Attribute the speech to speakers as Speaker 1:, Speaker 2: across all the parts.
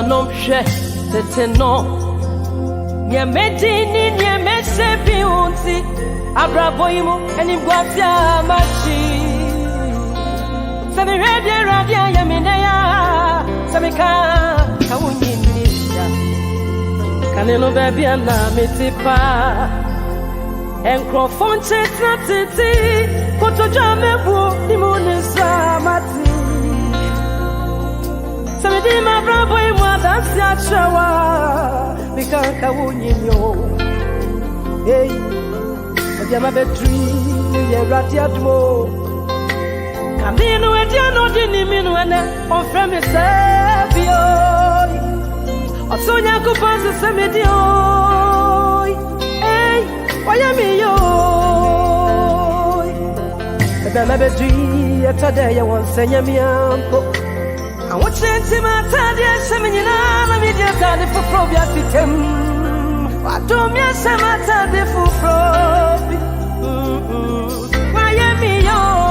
Speaker 1: no she no nye medini nye mesepi unti abraboimu eni gwafia machi sami radia ya minaya sami ka unyindia kaneno baby ana mitipa enkrofon chetna titi kotoja mebu imunisa mati sami di ma braboimu adansi achawa because unyinyo hey Diama betri ye ratiatmo Camino etiano dini minu ene on frame sabio Osonya kupanze semedio hey wayami yo Diama betri etade ya wonsenya miampo I want to my tadi semenina na media tadi for probia sitem I don't miss a matter de fufro Miami yo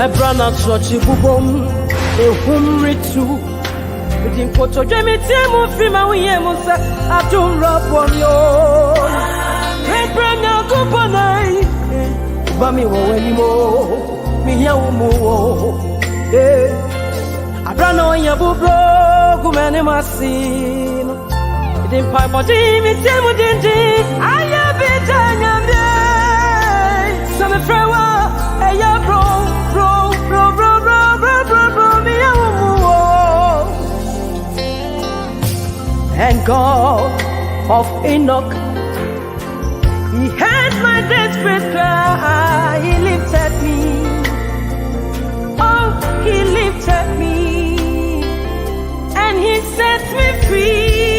Speaker 1: Ebrana chochi bubom ehum ritu Within koto jemi tiemu fima uyemu sa Adum rapon yo Ebrana kupanai Bami wo wenimo Miya umu wo Abrana onya bubro Kumene masino Within paipo jemi tiemu dindi Ayabita nyambe Same frewa Eya bro And God of Enoch, He heard my desperate cry. He lifted me. Oh, He lifted me, and He set me free.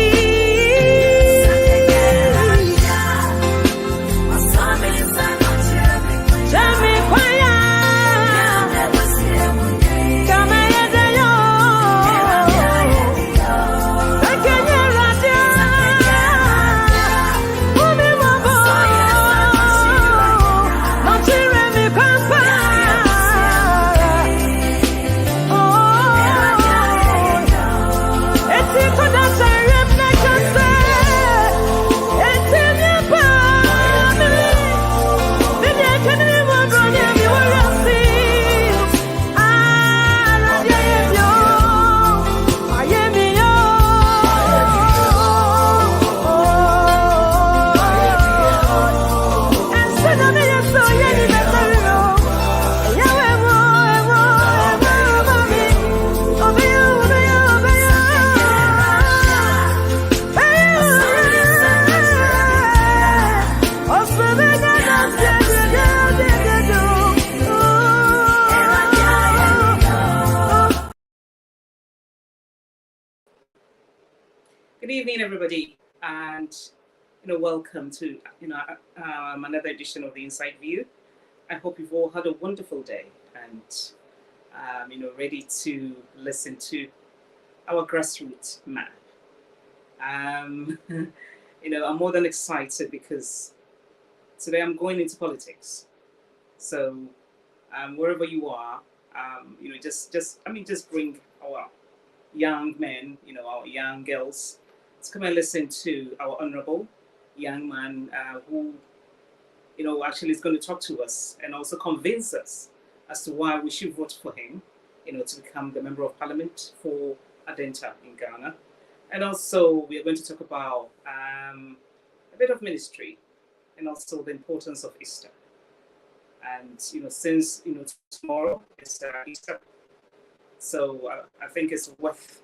Speaker 2: Good evening, everybody, and welcome to another edition of the Inside View. I hope you've all had a wonderful day and ready to listen to our grassroots man. I'm more than excited because today I'm going into politics. So wherever you are, just bring our young men, our young girls, to come and listen to our honorable young man who, actually is going to talk to us and also convince us as to why we should vote for him, to become the Member of Parliament for Adenta in Ghana. And also, we are going to talk about a bit of ministry and also the importance of Easter. And, since, tomorrow is Easter, so I think it's worth,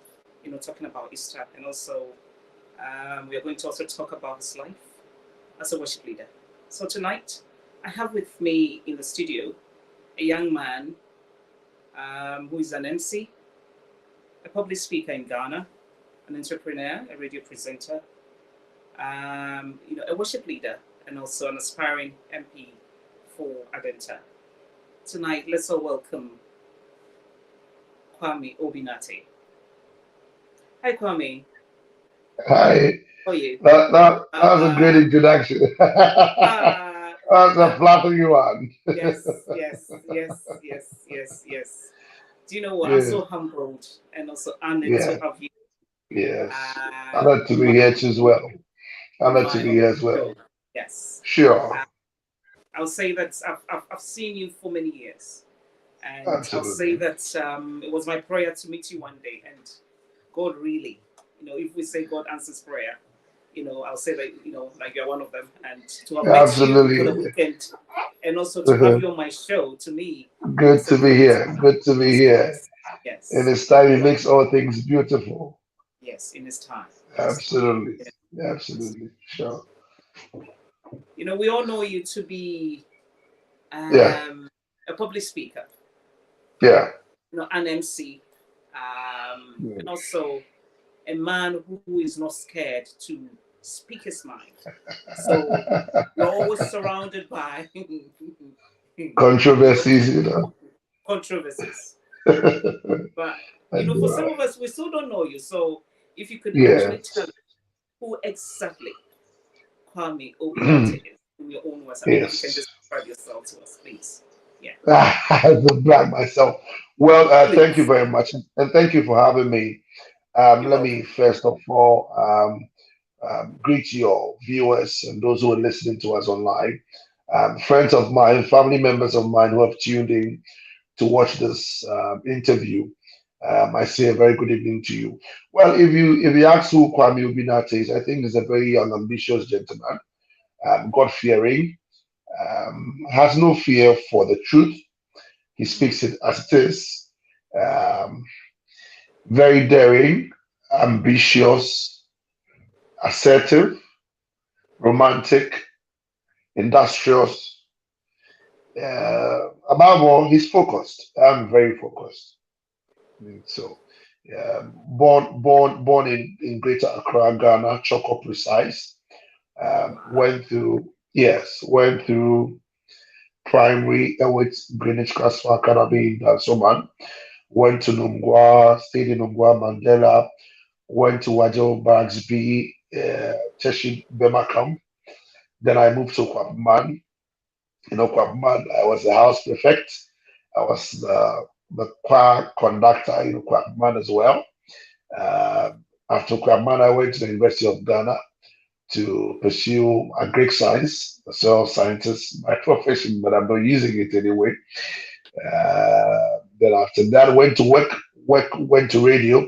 Speaker 2: talking about Easter. And also, we are going to also talk about his life as a worship leader. So tonight, I have with me in the studio a young man who is an MC, a public speaker in Ghana, an entrepreneur, a radio presenter, a worship leader, and also an aspiring MP for Adenta. Tonight, let's all welcome Kwame O.B. Nartey. Hi, Kwame.
Speaker 3: Hi.
Speaker 2: How are you?
Speaker 3: That was a great introduction. That's a flattering one.
Speaker 2: Yes. Do you know what? I'm so humbled and also honored to have you.
Speaker 3: Yes. Honored to be here as well. Honored to be here as well.
Speaker 2: Yes.
Speaker 3: Sure.
Speaker 2: I'll say that I've seen you for many years. And
Speaker 3: Absolutely.
Speaker 2: I'll say that it was my prayer to meet you one day. And God really, if we say God answers prayer, I'll say that, like you're one of them. And to have met you for the weekend and also to have you on my show, to me.
Speaker 3: Good to be here. Good to be here.
Speaker 2: Yes.
Speaker 3: In His time, He makes all things beautiful.
Speaker 2: Yes, in His time.
Speaker 3: Absolutely. Yeah. Absolutely. Sure.
Speaker 2: We all know you to be a public speaker.
Speaker 3: Yeah.
Speaker 2: An MC. And also a man who is not scared to speak his mind. So you're always surrounded by
Speaker 3: controversies,
Speaker 2: Controversies. But for some of us, we still don't know you. So if you could actually tell us who exactly Kwame O.B. is in your own words. I mean, if you can describe yourself to us, please. Yeah.
Speaker 3: I have to brag myself. Well, thank you very much, and thank you for having me. Let me first of all greet your viewers and those who are listening to us online. Friends of mine, family members of mine who have tuned in to watch this interview. I say a very good evening to you. Well, if you ask who Kwame O.B. Nartey is, I think he's a very young, ambitious gentleman, God-fearing, has no fear for the truth. He speaks it as it is. Very daring, ambitious, assertive, romantic, industrious. Above all, he's focused. I'm very focused. So, born in Greater Accra, Ghana, Choco precise. Went through primary with Greenwich Castle Academy in Dansoman. Went to Nungwa, stayed in Nungwa, Mandela. Went to Wajo Barracks B, Teshi Bemakam. Then I moved to Kwabman. Kwabman, I was the house prefect. I was the choir conductor in Kwabman as well. After Kwabman, I went to the University of Ghana to pursue agric science, a soil scientist, my profession, but I'm not using it anyway. Then after that, went to radio.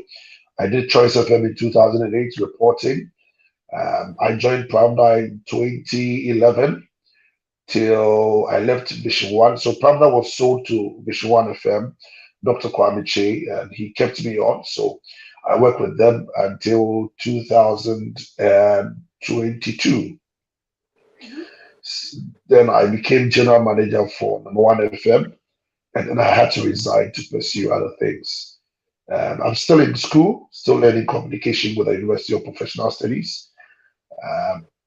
Speaker 3: I did Choice FM in 2008 reporting. I joined Pravda in 2011 till I left Vision One. So Pravda was sold to Vision One FM, Dr. Kwame Che, and he kept me on. So I worked with them until 2022. Then I became general manager for Number One FM, and then I had to resign to pursue other things. I'm still in school, still learning communication with the University of Professional Studies.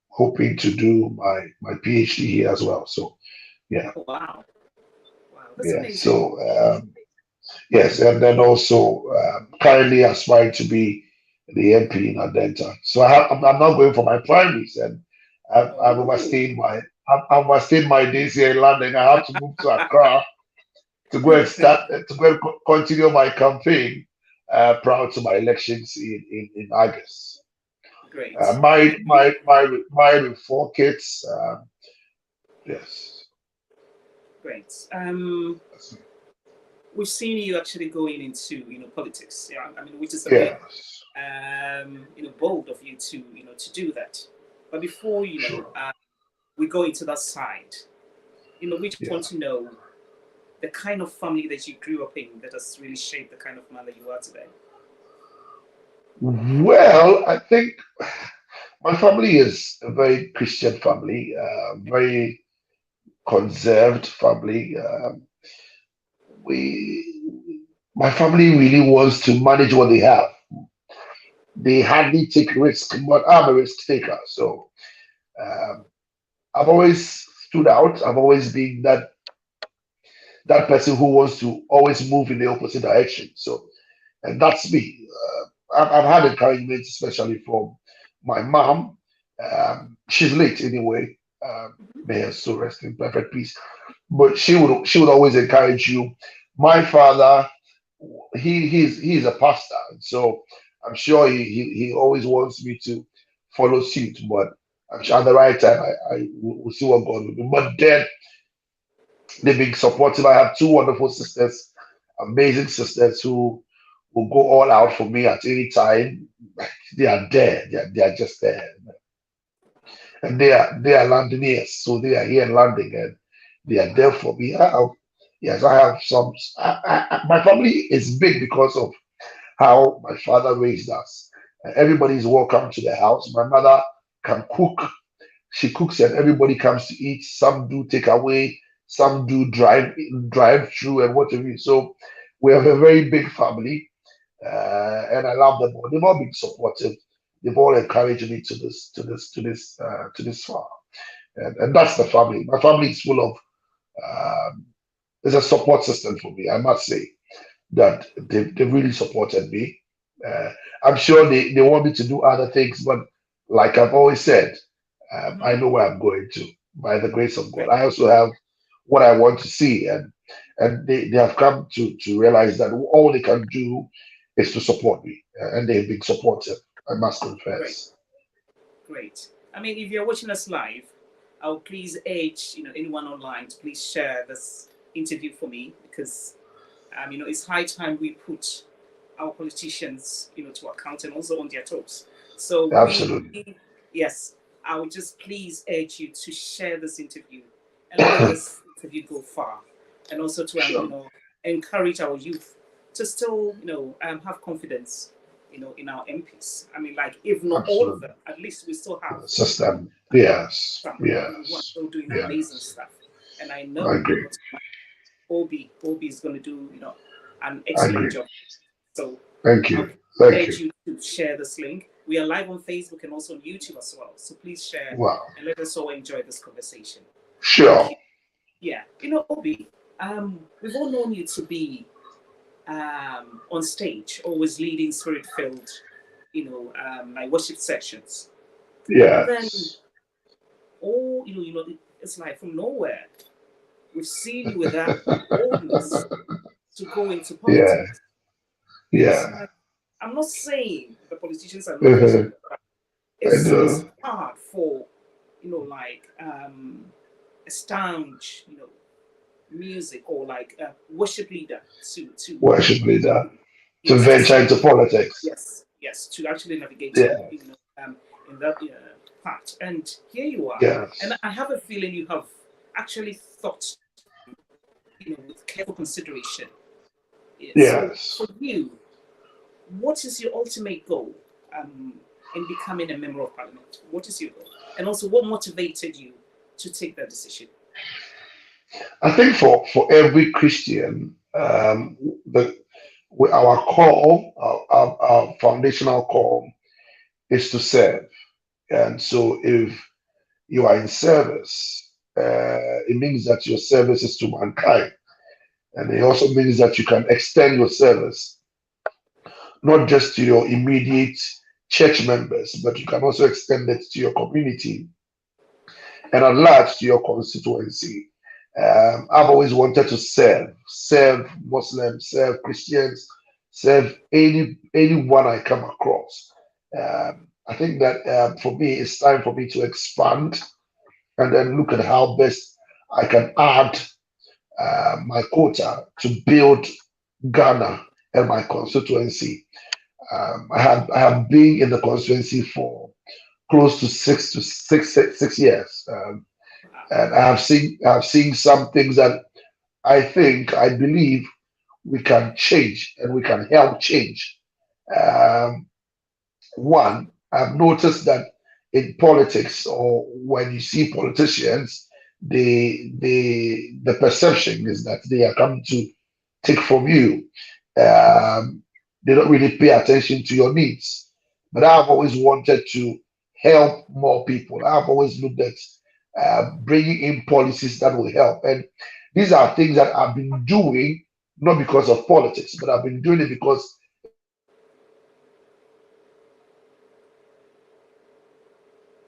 Speaker 3: Hoping to do my PhD here as well. So, yeah.
Speaker 2: Wow. That's amazing.
Speaker 3: So, yes, and then also currently aspiring to be the MP in Adenta. So I'm not going for my primaries, and I've overstayed my days here in London. I have to move to Accra to go and continue my campaign prior to my elections in August.
Speaker 2: Great.
Speaker 3: Married with 4 kids. Yes.
Speaker 2: Great. we've seen you actually going into politics. Yeah, I mean, which is a bit
Speaker 3: Yes.
Speaker 2: bold of you to to do that. But before
Speaker 3: Sure.
Speaker 2: we go into that side, we just
Speaker 3: Yeah.
Speaker 2: want to know the kind of family that you grew up in that has really shaped the kind of man that you are today.
Speaker 3: Well, I think my family is a very Christian family, very conserved family. My family really wants to manage what they have. They hardly take risks, but I'm a risk taker. So um, I've always stood out. I've always been that person who wants to always move in the opposite direction. So, and that's me. I've had encouragement, especially from my mom. She's late anyway. May her soul rest in perfect peace. But she would always encourage you. My father, he's a pastor, so I'm sure he always wants me to follow suit. But I'm sure at the right time I will see what God will do. But then they've been supportive. I have two wonderful sisters, amazing sisters who will go all out for me at any time. They are there. They are just there. And they are Londoners, so they are here in London and they are there for me. Yes, I have some. My family is big because of how my father raised us. Everybody is welcome to the house. My mother can cook. She cooks and everybody comes to eat. Some do take away, some do drive through and whatever. So we have a very big family, and I love them all. They've all been supportive. They've all encouraged me to this far, and that's the family. My family is full of. It's a support system for me. I must say that they really supported me. Uh, I'm sure they want me to do other things, but like I've always said,
Speaker 2: Mm-hmm.
Speaker 3: I know where I'm going to by the grace of God.
Speaker 2: Great,
Speaker 3: I also have what I want to see, and they have come to realize that all they can do is to support me, and they've been supportive. I must
Speaker 2: great,
Speaker 3: confess.
Speaker 2: great. I mean, if you're watching us live, I'll please urge anyone online to please share this interview for me because it's high time we put our politicians to account and also on their toes. So
Speaker 3: Absolutely.
Speaker 2: yes, I would just please urge you to share this interview and let this interview go far, and also to
Speaker 3: Sure.
Speaker 2: encourage our youth to still have confidence in our MPs. I mean, like if not all of
Speaker 3: Absolutely.
Speaker 2: them, at least we still have
Speaker 3: System. Yes.
Speaker 2: some who are
Speaker 3: Yes.
Speaker 2: still doing amazing
Speaker 3: Yes.
Speaker 2: stuff. And I
Speaker 3: I
Speaker 2: know
Speaker 3: agree.
Speaker 2: OB is going to do an
Speaker 3: I
Speaker 2: excellent
Speaker 3: agree.
Speaker 2: job. So
Speaker 3: Thank
Speaker 2: I'll
Speaker 3: you. Thank
Speaker 2: urge
Speaker 3: you.
Speaker 2: you to share this link. We are live on Facebook and also on YouTube as well. So please share
Speaker 3: Wow.
Speaker 2: and let us all enjoy this conversation. Thank
Speaker 3: Sure.
Speaker 2: you. Yeah. Obi, we've all known you to be on stage, always leading spirit-filled, like worship sessions. But then,
Speaker 3: Yes.
Speaker 2: it's like from nowhere, we've seen you with that boldness to go into
Speaker 3: Yeah.
Speaker 2: politics. It's
Speaker 3: Yeah.
Speaker 2: like, I'm not saying the politicians are not
Speaker 3: Uh-huh.
Speaker 2: Christian, but
Speaker 3: I
Speaker 2: it's
Speaker 3: know.
Speaker 2: hard for, like a staunch, music or like a worship leader to
Speaker 3: Worship leader to
Speaker 2: yes, to
Speaker 3: venture
Speaker 2: say
Speaker 3: into politics.
Speaker 2: yes, to actually navigate
Speaker 3: Yeah.
Speaker 2: in that part. And here you are, and
Speaker 3: Yes.
Speaker 2: I have a feeling you have actually thought, with careful consideration. Yeah, so
Speaker 3: Yes.
Speaker 2: for you, what is your ultimate goal um, in becoming a member of parliament? What is your goal? And also, what motivated you to take that decision?
Speaker 3: I think for every Christian, the our call, our foundational call is to serve. And so if you are in service, it means that your service is to mankind. And it also means that you can extend your service not just to your immediate church members, but you can also extend it to your community and at large to your constituency. I've always wanted to serve Muslims, serve Christians, serve anyone I come across. I think that for me, it's time for me to expand and then look at how best I can add my quota to build Ghana and my constituency. I have been in the constituency for close to 6 years, and I have seen some things that I believe we can change and we can help change. Um, One, I've noticed that in politics or when you see politicians, the perception is that they are coming to take from you. Um, they don't really pay attention to your needs. But I've always wanted to help more people. I've always looked at bringing in policies that will help. And these are things that I've been doing not because of politics, but I've been doing it because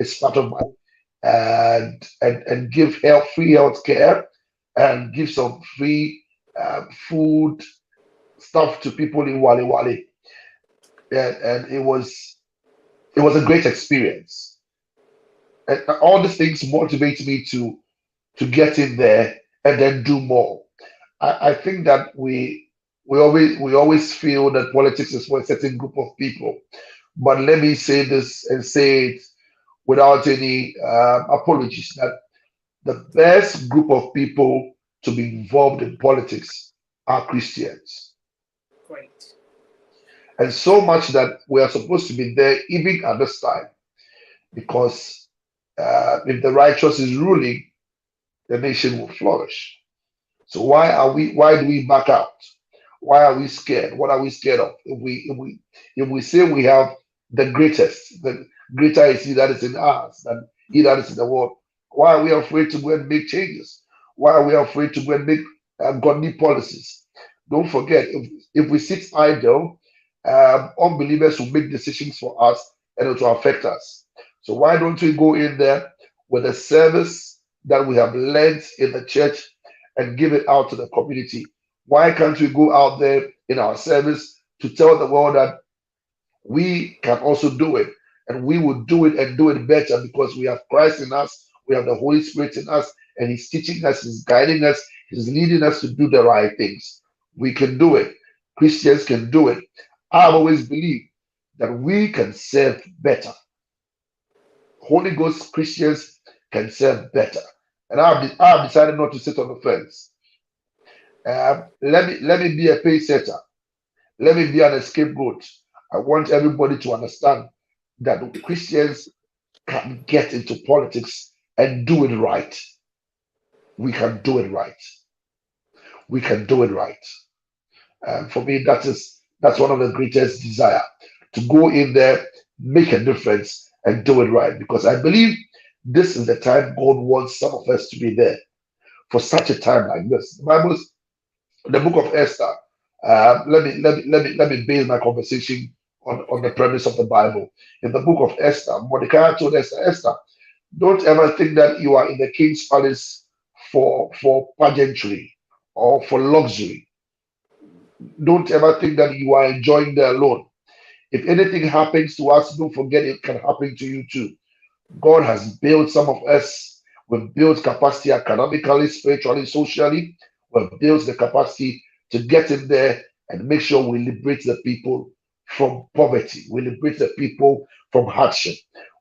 Speaker 3: it's part of my and give free health care and give some free food stuff to people in Wale Wale. And it was a great experience. And all these things motivate me to get in there and then do more. I think that we always feel that politics is for a certain group of people. But let me say this and say it without any apologies that the best group of people to be involved in politics are Christians.
Speaker 2: Great.
Speaker 3: And so much that we are supposed to be there even at this time because if the righteous is ruling, the nation will flourish. So why do we back out? Why are we scared? What are we scared of? If we say we have the greatest, the greater is he that is in us than he that is in the world. Why are we afraid to go and make changes? Why are we afraid to go and make godly policies? Don't forget, if we sit idle, unbelievers will make decisions for us and it will affect us. So why don't we go in there with a service that we have learned in the church and give it out to the community? Why can't we go out there in our service to tell the world that we can also do it and we will do it and do it better because we have Christ in us, we have the Holy Spirit in us, and He's teaching us, He's guiding us, He's leading us to do the right things. We can do it. Christians can do it. I've always believed that we can serve better. Holy Ghost Christians can serve better. And I've decided not to sit on the fence. Let me be a pace setter. Let me be an scapegoat. I want everybody to understand that Christians can get into politics and do it right. We can do it right. We can do it right. For me, that's one of the greatest desire to go in there, make a difference, and do it right. Because I believe this is the time God wants some of us to be there for such a time like this. The book of Esther. Let me base my conversation on the premise of the Bible. In the book of Esther, Mordecai told Esther, don't ever think that you are in the king's palace for pageantry or for luxury. Don't ever think that you are enjoying there alone. If anything happens to us, don't forget it can happen to you too. God has built some of us. We've built capacity academically, spiritually, socially. We've built the capacity to get in there and make sure we liberate the people from poverty. We liberate the people from hardship,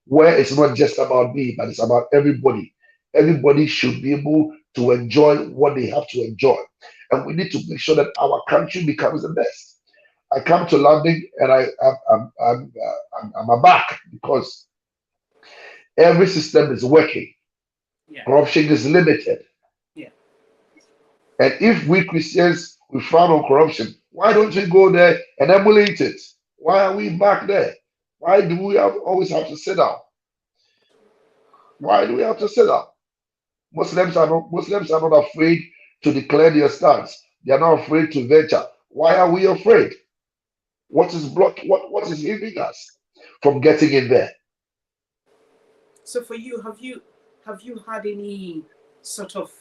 Speaker 3: where it's not just about me, but it's about everybody. Everybody should be able to enjoy what they have to enjoy. And we need to make sure that our country becomes the best. I come to London and I'm aback because every system is working.
Speaker 2: Yeah.
Speaker 3: Corruption is limited.
Speaker 2: Yeah.
Speaker 3: And if we Christians we frown on corruption, why don't we go there and emulate it? Why are we back there? Why do we always have to sit down? Why do we have to sit down? Muslims are not afraid to declare their stance. They are not afraid to venture. Why are we afraid? What is hindering us from getting in there?
Speaker 2: So for you, have you had any sort of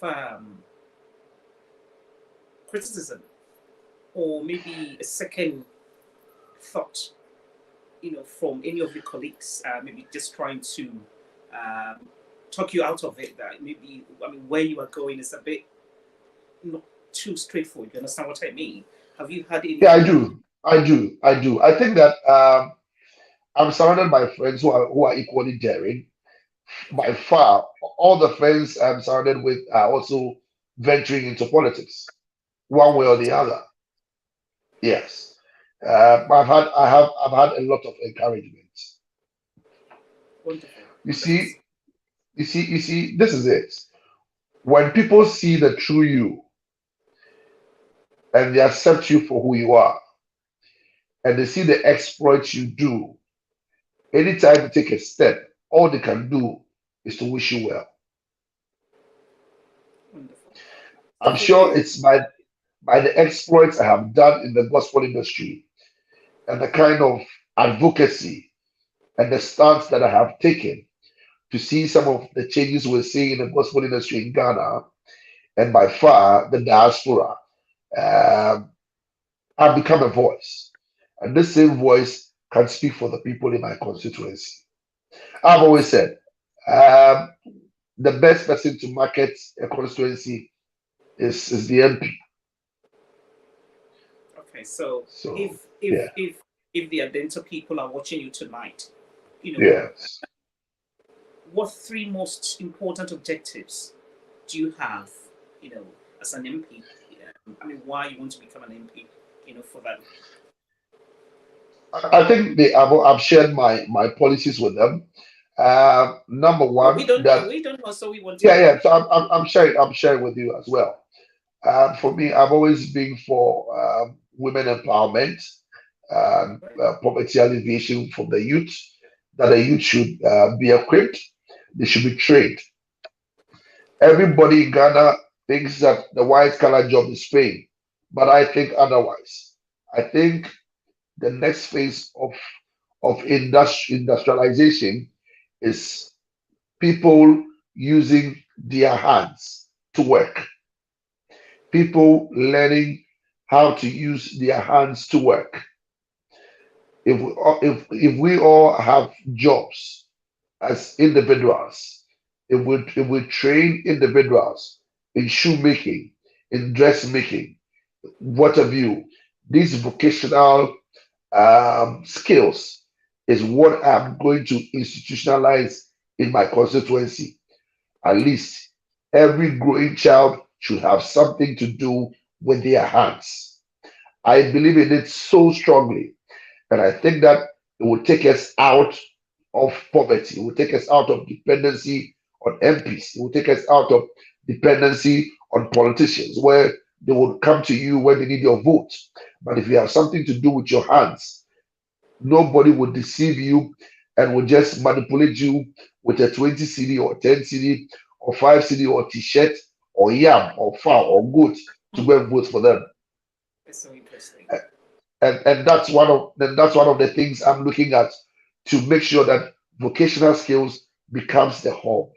Speaker 2: criticism or maybe a second thought, from any of your colleagues, maybe just trying to talk you out of it, that maybe, where you are going is a bit not too straightforward. You understand what I mean? Have you had any?
Speaker 3: Yeah, I do. I think that I'm surrounded by friends who are equally daring. By
Speaker 2: Okay.
Speaker 3: far, all the friends I'm surrounded with are also venturing into politics, one way or the other. Yes. I've had a lot of encouragement.
Speaker 2: Wonderful.
Speaker 3: You
Speaker 2: That's
Speaker 3: see, this is it. When people see the true you and they accept you for who you are, and they see the exploits you do, anytime you take a step, all they can do is to wish you well.
Speaker 2: wonderful. So
Speaker 3: I'm
Speaker 2: for
Speaker 3: sure
Speaker 2: you,
Speaker 3: it's by the exploits I have done in the gospel industry and the kind of advocacy and the stance that I have taken to see some of the changes we're seeing in the gospel industry in Ghana and by far the diaspora. Um, I've become a voice, and this same voice can speak for the people in my constituency. I've always said um, the best person to market a constituency is the MP.
Speaker 2: okay. So
Speaker 3: So
Speaker 2: if if
Speaker 3: yeah,
Speaker 2: if if the Adenta people are watching you tonight, you know,
Speaker 3: yes.
Speaker 2: what three most important objectives do you have, as an MP? I mean, why you want to become an MP, for them?
Speaker 3: I think I've shared my policies with them. Number
Speaker 2: Oh, we
Speaker 3: one,
Speaker 2: don't know.
Speaker 3: that
Speaker 2: We don't know, so we want to
Speaker 3: yeah,
Speaker 2: know.
Speaker 3: yeah. So I'm sharing with you as well. For me, I've always been for women empowerment,
Speaker 2: Right?
Speaker 3: poverty alleviation for the youth. That the youth should be equipped. They should be trained. Everybody in Ghana thinks that the white collar job is paying, but I think otherwise. I think the next phase of industrialization is people using their hands to work, people learning how to use their hands to work. If we all have jobs as individuals, if we train individuals in shoemaking, in dressmaking, what have you, these vocational skills is what I'm going to institutionalize in my constituency. At least every growing child should have something to do with their hands. I believe in it so strongly, and I think that it will take us out of poverty. It will take us out of dependency on MPs. It will take us out of dependency on politicians, where they will come to you when they need your vote. But if you have something to do with your hands, nobody will deceive you and will just manipulate you with a 20 CD or 10 CD or 5 CD or t-shirt or yam or fowl or goat to go and vote for them.
Speaker 2: It's so interesting.
Speaker 3: And that's one of the things I'm looking at to make sure that vocational skills becomes the hub,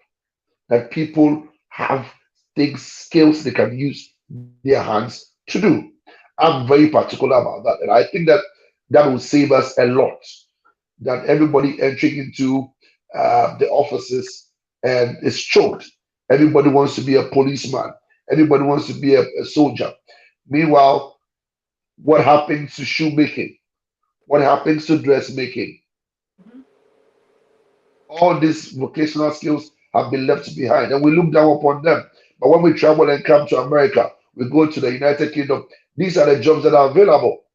Speaker 3: that people have things skills they can use their hands to do. I'm very particular about that, and I think that that will save us a lot. That everybody entering into the offices and is choked. Everybody wants to be a policeman. Everybody wants to be a soldier. Meanwhile, what happens to shoemaking? What happens to dressmaking?
Speaker 2: Mhm.
Speaker 3: All these vocational skills have been left behind, and we look down upon them. But when we travel and come to America, we go to the United Kingdom. These are the jobs that are available.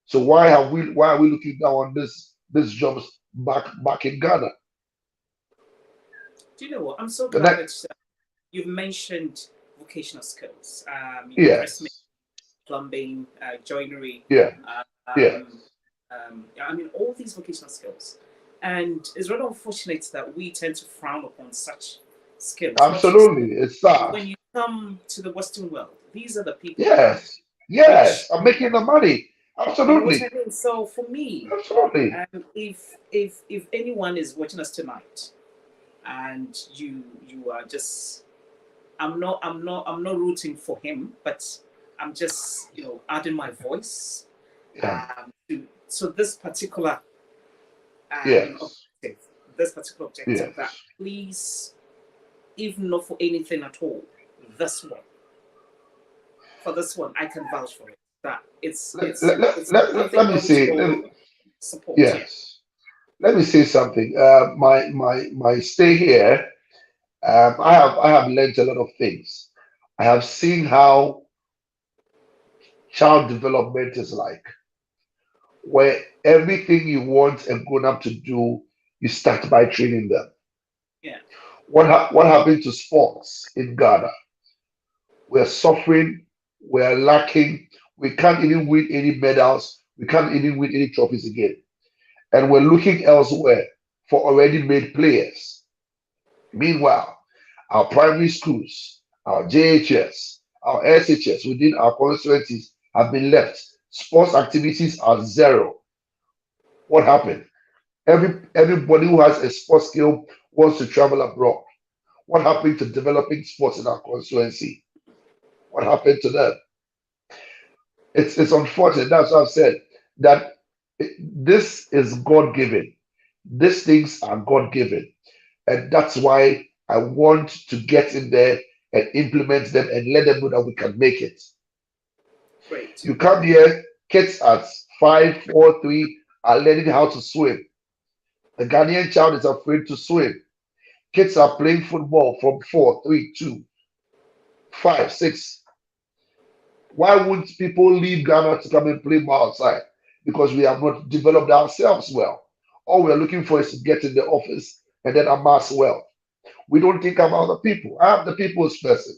Speaker 3: So why are we looking down on these jobs back in Ghana?
Speaker 2: Do you know what? I'm so
Speaker 3: The
Speaker 2: glad
Speaker 3: next,
Speaker 2: that you've mentioned vocational skills. Dressmaking,
Speaker 3: yes,
Speaker 2: plumbing, joinery.
Speaker 3: yeah, yeah,
Speaker 2: I mean, all these vocational skills. And it's rather unfortunate that we tend to frown upon such skills. But you see,
Speaker 3: absolutely. It's sad.
Speaker 2: when you come to the Western world, these are the people
Speaker 3: Yes,
Speaker 2: which,
Speaker 3: yes. I'm making the money.
Speaker 2: you know what I
Speaker 3: Absolutely,
Speaker 2: mean? So for me,
Speaker 3: absolutely.
Speaker 2: if anyone is watching us tonight and you are just I'm not rooting for him, but I'm just adding my voice
Speaker 3: Yeah,
Speaker 2: to so this particular
Speaker 3: yes,
Speaker 2: objective, that
Speaker 3: yes,
Speaker 2: please, if not for anything at all, this one, for this one, I can vouch for it. That it's
Speaker 3: let,
Speaker 2: it's
Speaker 3: let,
Speaker 2: it's
Speaker 3: let, let,
Speaker 2: nothing
Speaker 3: let me
Speaker 2: but
Speaker 3: say,
Speaker 2: your support. Yeah.
Speaker 3: yes, let me say something. My stay here, I have learned a lot of things. I have seen how child development is like, where everything you want a grown up to do, you start by training them.
Speaker 2: Yeah.
Speaker 3: What happened to sports in Ghana? We're suffering, we're lacking, we can't even win any medals, we can't even win any trophies again. And we're looking elsewhere for already made players. Meanwhile, our primary schools, our JHS, our SHS within our constituencies have been left. Sports activities are zero. What happened? Everybody who has a sports skill wants to travel abroad. What happened to developing sports in our constituency? What happened to them? It's unfortunate. That's what I've said. That this is God given. These things are God given, and that's why I want to get in there and implement them and let them know that we can make it.
Speaker 2: Great.
Speaker 3: You come here, kids at 5, 4, 3 are learning how to swim. The Ghanaian child is afraid to swim. Kids are playing football from 4, 3, 2, 5, 6. Why wouldn't people leave Ghana to come and play more outside? Because we have not developed ourselves well. All we are looking for is to get in the office and then amass wealth. We don't think about the people. I am the people's person.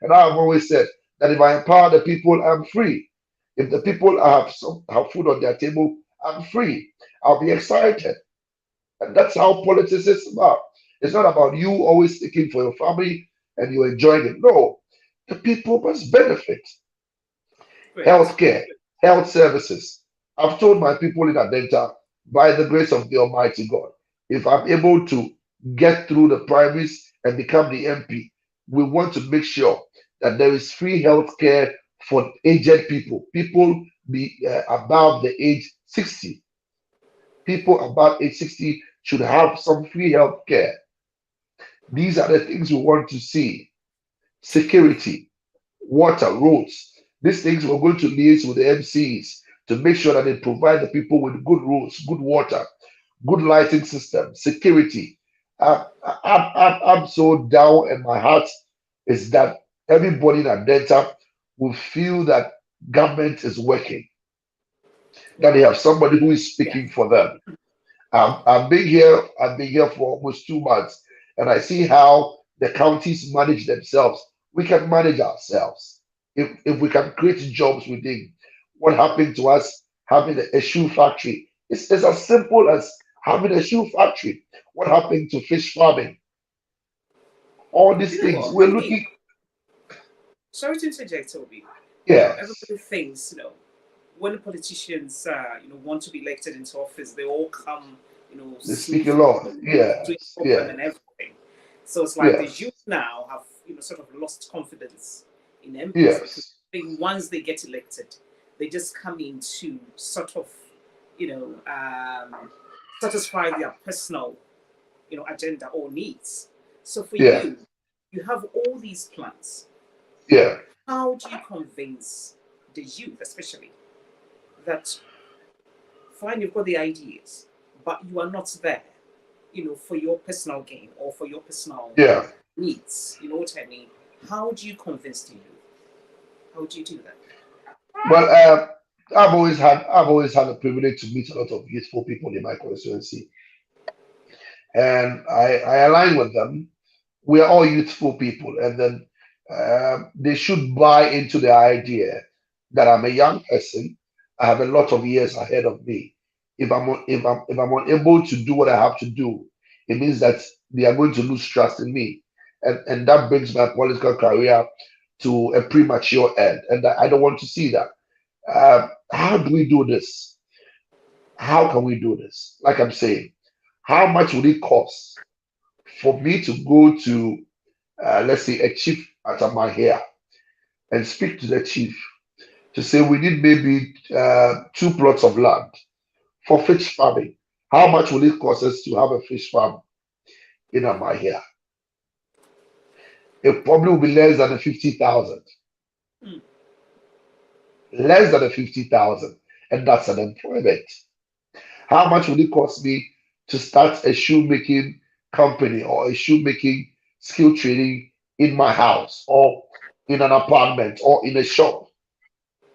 Speaker 3: And I have always said that if I empower the people, I'm free. If the people have food on their table, I'm free. I'll be excited. And that's how politics is about. It's not about you always thinking for your family and you enjoying it. No, the people must benefit.
Speaker 2: Great.
Speaker 3: Healthcare, health services. I've told my people in Adenta, by the grace of the Almighty God, if I'm able to get through the primaries and become the MP, we want to make sure that there is free healthcare for aged people, people above the age 60. People above age 60 should have some free healthcare. These are the things we want to see. Security, water, roads. These things we're going to liaise with the MCs to make sure that they provide the people with good roads, good water, good lighting system, security. I'm so down, and my heart is that everybody in Adenta will feel that government is working, that they
Speaker 2: Wow.
Speaker 3: have somebody who is
Speaker 2: Yeah.
Speaker 3: speaking for them. I've been here. I've been here for almost 2 months, and I see how the counties manage themselves. We can manage ourselves if we can create jobs within. What happened to us having a shoe factory? It's as simple as having a shoe factory. What happened to fish farming? All these
Speaker 2: You know
Speaker 3: things
Speaker 2: what?
Speaker 3: we're
Speaker 2: I mean,
Speaker 3: looking.
Speaker 2: sorry to interject, Obi.
Speaker 3: Yes,
Speaker 2: Everybody thinks, when the politicians, want to be elected into office, they all come,
Speaker 3: they speak a
Speaker 2: smoothly,
Speaker 3: lot.
Speaker 2: doing
Speaker 3: Yes,
Speaker 2: open
Speaker 3: yes,
Speaker 2: and everything. So it's like the youth
Speaker 3: yes,
Speaker 2: now have, sort of lost confidence in MPs because
Speaker 3: yes,
Speaker 2: I think once they get elected, they just come in to sort of, you know, satisfy their personal, agenda or needs. So for
Speaker 3: yeah,
Speaker 2: you have all these plans.
Speaker 3: yeah.
Speaker 2: How do you convince the youth, especially, that fine, you've got the ideas, but you are not there, for your personal gain or for your personal
Speaker 3: Yeah.
Speaker 2: needs? You know what I mean? How do you convince the youth? How do you do that?
Speaker 3: Well, I've always had the privilege to meet a lot of youthful people in my constituency, and I align with them. We are all youthful people, and then they should buy into the idea that I'm a young person. I have a lot of years ahead of me. If I'm unable to do what I have to do, it means that they are going to lose trust in me, and that brings my political career to a premature end, and I don't want to see that. How do we do this? How can we do this? Like I'm saying, how much would it cost for me to go to, let's say, a chief at my here and speak to the chief to say we need maybe 2 plots of land for fish farming? How much will it cost us to have a fish farm in Amahia? It probably will be less than 50,000.
Speaker 2: Hmm.
Speaker 3: less than a 50,000, and that's an employment. How much would it cost me to start a shoemaking company or a shoemaking skill training in my house or in an apartment or in a shop?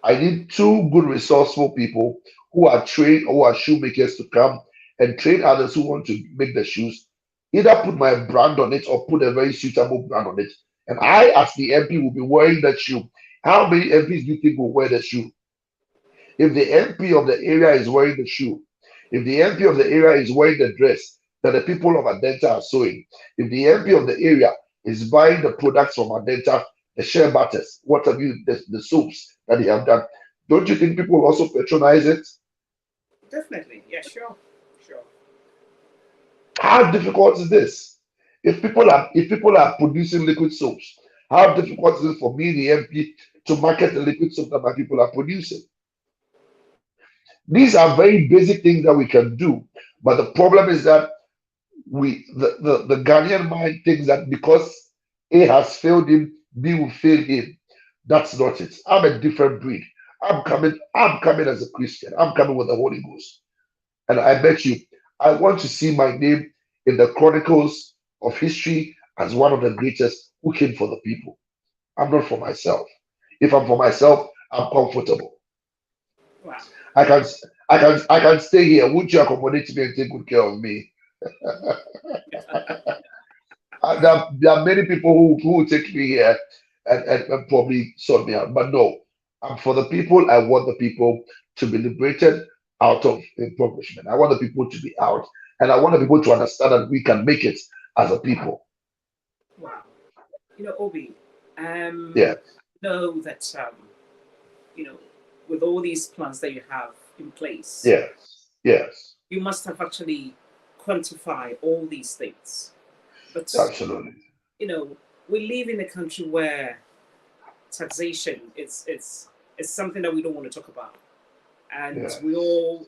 Speaker 3: I need two good, resourceful people who are trained, who are shoemakers, to come and train others who want to make the shoes. Either put my brand on it or put a very suitable brand on it. And I, as the MP, will be wearing that shoe. How many MPs do you think will wear the shoe? If the MP of the area is wearing the shoe, if the MP of the area is wearing the dress that the people of Adenta are sewing, if the MP of the area is buying the products from Adenta, the share butters, what have you, the soaps that they have done, don't you think people will also patronize it?
Speaker 2: Definitely. Yeah, sure. Sure.
Speaker 3: How difficult is this? If people are producing liquid soaps, how difficult is it for me, the MP, to market the liquid soap that my people are producing? These are very basic things that we can do, but the problem is that the Ghanaian mind thinks that because A has failed him, B will fail him. That's not it. I'm a different breed. I'm coming as a Christian. I'm coming with the Holy Ghost. And I bet you, I want to see my name in the chronicles of history as one of the greatest who came for the people. I'm not for myself. If I'm for myself, I'm comfortable.
Speaker 2: Wow.
Speaker 3: I can I can stay here. Would you accommodate me and take good care of me? There are many people who will take me here and probably sort me out. But no, I'm for the people. I want the people to be liberated out of impoverishment. I want the people to be out, and I want the people to understand that we can make it as a people.
Speaker 2: Wow. Obi,
Speaker 3: Yeah,
Speaker 2: know that you know, with all these plans that you have in place,
Speaker 3: yes, yes,
Speaker 2: you must have actually quantified all these things. But
Speaker 3: absolutely.
Speaker 2: you know, we live in a country where taxation is something that we don't want to talk about, and
Speaker 3: Yes,
Speaker 2: we all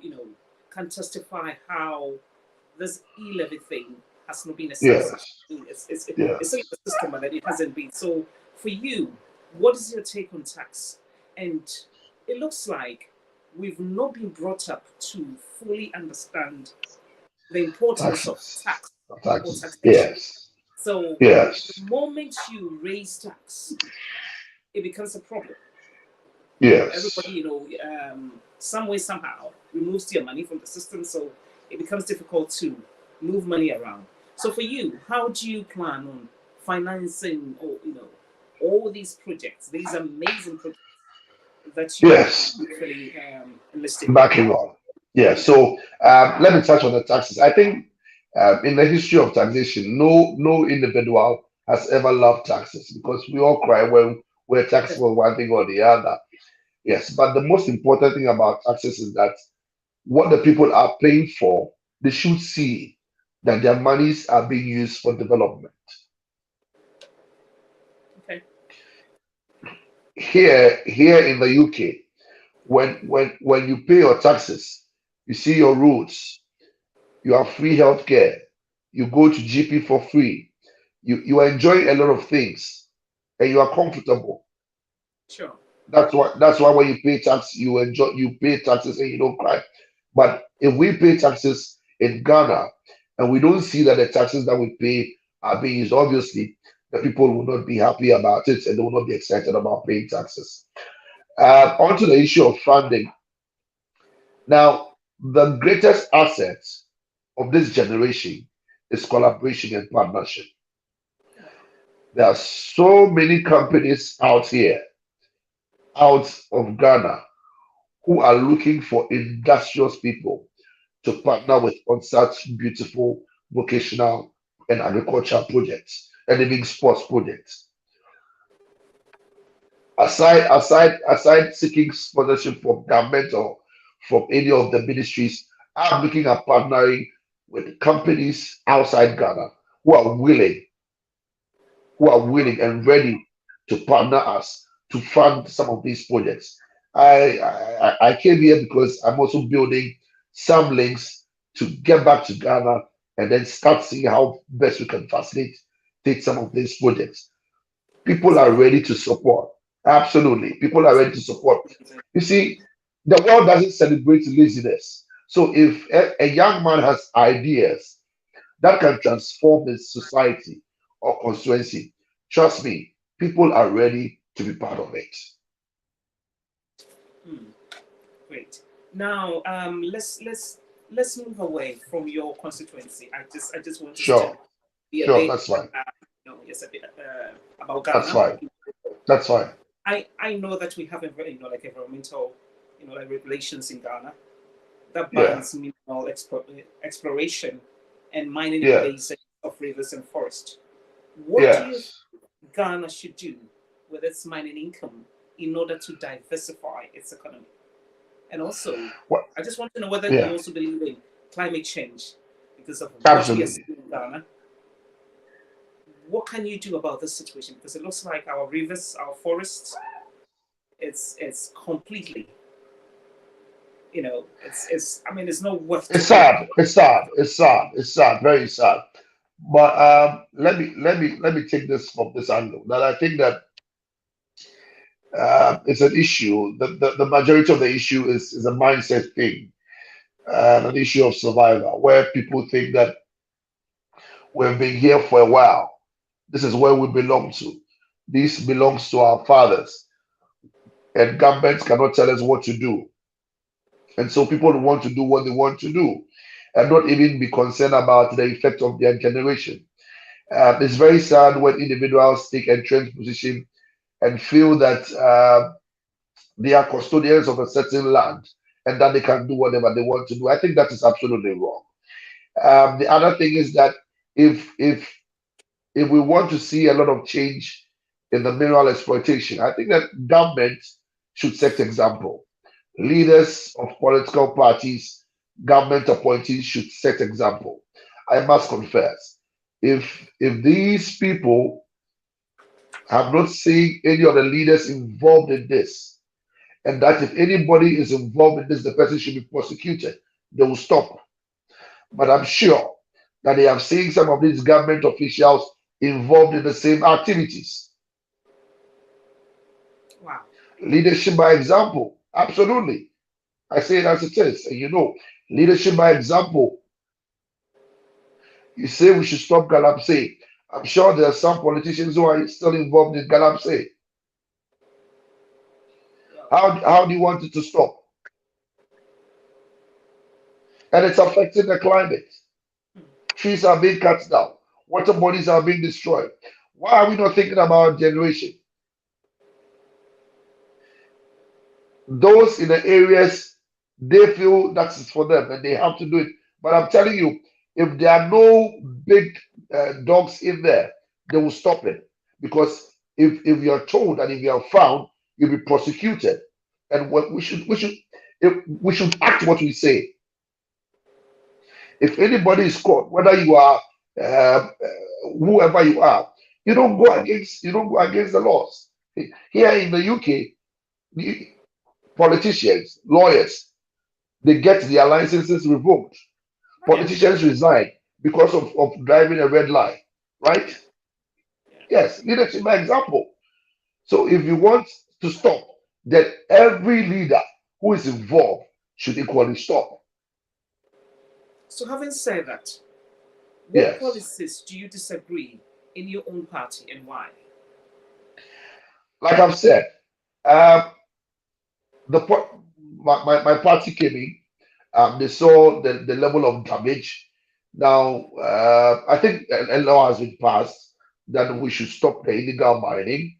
Speaker 2: can testify how this e-levy thing has not been a success.
Speaker 3: yes,
Speaker 2: It's still
Speaker 3: yes.
Speaker 2: in the system and it hasn't been. So for you, what is your take on tax? And it looks like we've not been brought up to fully understand the importance of
Speaker 3: Taxes,
Speaker 2: tax or
Speaker 3: taxes.
Speaker 2: taxation.
Speaker 3: Yes,
Speaker 2: So the
Speaker 3: yes,
Speaker 2: moment you raise tax, it becomes a problem.
Speaker 3: yes,
Speaker 2: Everybody, some way, somehow removes your money from the system. So it becomes difficult to move money around. So for you, how do you plan on financing or, all these projects, these amazing projects that you are
Speaker 3: yes.
Speaker 2: actually enlisted in?
Speaker 3: Backing on. Yeah. So let me touch on the taxes. I think in the history of taxation, no individual has ever loved taxes because we all cry when we're taxed for one thing or the other. Yes, but the most important thing about taxes is that what the people are paying for, they should see that their monies are being used for development.
Speaker 2: Okay,
Speaker 3: Here in the UK, when you pay your taxes, you see your roads, you have free healthcare, you go to GP for free, you enjoy a lot of things, and you are comfortable.
Speaker 2: sure.
Speaker 3: That's why when you pay tax, you pay taxes and you don't cry. But if we pay taxes in Ghana and we don't see that the taxes that we pay are being used, obviously the people will not be happy about it and they will not be excited about paying taxes. On to the issue of funding. Now, the greatest asset of this generation is collaboration and partnership. There are so many companies out here, out of Ghana, who are looking for industrious people to partner with on such beautiful vocational and agricultural projects and even sports projects. Aside seeking sponsorship from government or from any of the ministries, I'm looking at partnering with companies outside Ghana who are willing, and ready to partner us to fund some of these projects. I came here because I'm also building some links to get back to Ghana and then start seeing how best we can facilitate some of these projects. People
Speaker 2: That's
Speaker 3: are
Speaker 2: fantastic.
Speaker 3: ready to support. Absolutely. People are ready to support. You see, the world doesn't celebrate laziness. So if a young man has ideas that can transform his society or constituency, trust me, people are ready to be part of it.
Speaker 2: Hmm, great. Now, let's move away from your constituency. I just want us to
Speaker 3: Sure,
Speaker 2: be a
Speaker 3: sure,
Speaker 2: bit,
Speaker 3: that's fine.
Speaker 2: yes, a bit about
Speaker 3: That's
Speaker 2: Ghana.
Speaker 3: fine. That's fine.
Speaker 2: I know that we have like environmental, like regulations in Ghana that
Speaker 3: Yeah,
Speaker 2: bans mineral exploration and mining in
Speaker 3: yeah,
Speaker 2: basins of rivers and forests. What do you think
Speaker 3: yes.
Speaker 2: Ghana should do with its mining income in order to diversify its economy? And also,
Speaker 3: What?
Speaker 2: I just want to know whether you
Speaker 3: Yeah,
Speaker 2: also believe in climate change because of what we are
Speaker 3: absolutely.
Speaker 2: seeing in Ghana. What can you do about this situation? Because it looks like our rivers, our forests, it's completely, it's I mean, it's not worth
Speaker 3: It's
Speaker 2: talking
Speaker 3: sad.
Speaker 2: about.
Speaker 3: It's sad. It's sad. It's sad. Very sad. But let me take this from this angle. That I think that it's an issue. The majority of the issue is a mindset thing and an issue of survival, where people think that we've been here for a while. This is where we belong to. This belongs to our fathers, and governments cannot tell us what to do. And so people want to do what they want to do, and not even be concerned about the effect of their generation. It's very sad when individuals take entrenched position and feel that they are custodians of a certain land and that they can do whatever they want to do. I think that is absolutely wrong. The other thing is that if if if we want to see a lot of change in the mineral exploitation, I think that government should set example. Leaders of political parties, government appointees should set example. I must confess, if these people have not seen any of the leaders involved in this, and that if anybody is involved in this, the person should be prosecuted, they will stop. But I'm sure that they have seen some of these government officials involved in the same activities.
Speaker 2: Wow.
Speaker 3: Leadership by example, absolutely. I say it as it is. And leadership by example. You say we should stop Galamsey. I'm sure there are some politicians who are still involved in Galamsey.
Speaker 2: Well,
Speaker 3: How do you want it to stop? And it's affecting the climate. Trees are being cut down. Water bodies are being destroyed. Why are we not thinking about generation? Those in the areas, they feel that's for them and they have to do it. But I'm telling you, if there are no big dogs in there, they will stop it. Because if you're told and if you are found, you'll be prosecuted. And what we should act what we say. If anybody is caught, whether you are whoever you are, you don't go against the laws. Here in the UK, the politicians, lawyers, they get their licenses revoked.
Speaker 2: yeah,
Speaker 3: Politicians resign because of driving a red light, right?
Speaker 2: yeah.
Speaker 3: Yes, leadership by example. So if you want to stop, then every leader who is involved should equally stop.
Speaker 2: So having said that, what
Speaker 3: Yes.
Speaker 2: policies do you disagree in your own party and why?
Speaker 3: Like I've said, um, my party came in, they saw the level of damage. Now, I think a law has been passed that we should stop the illegal mining.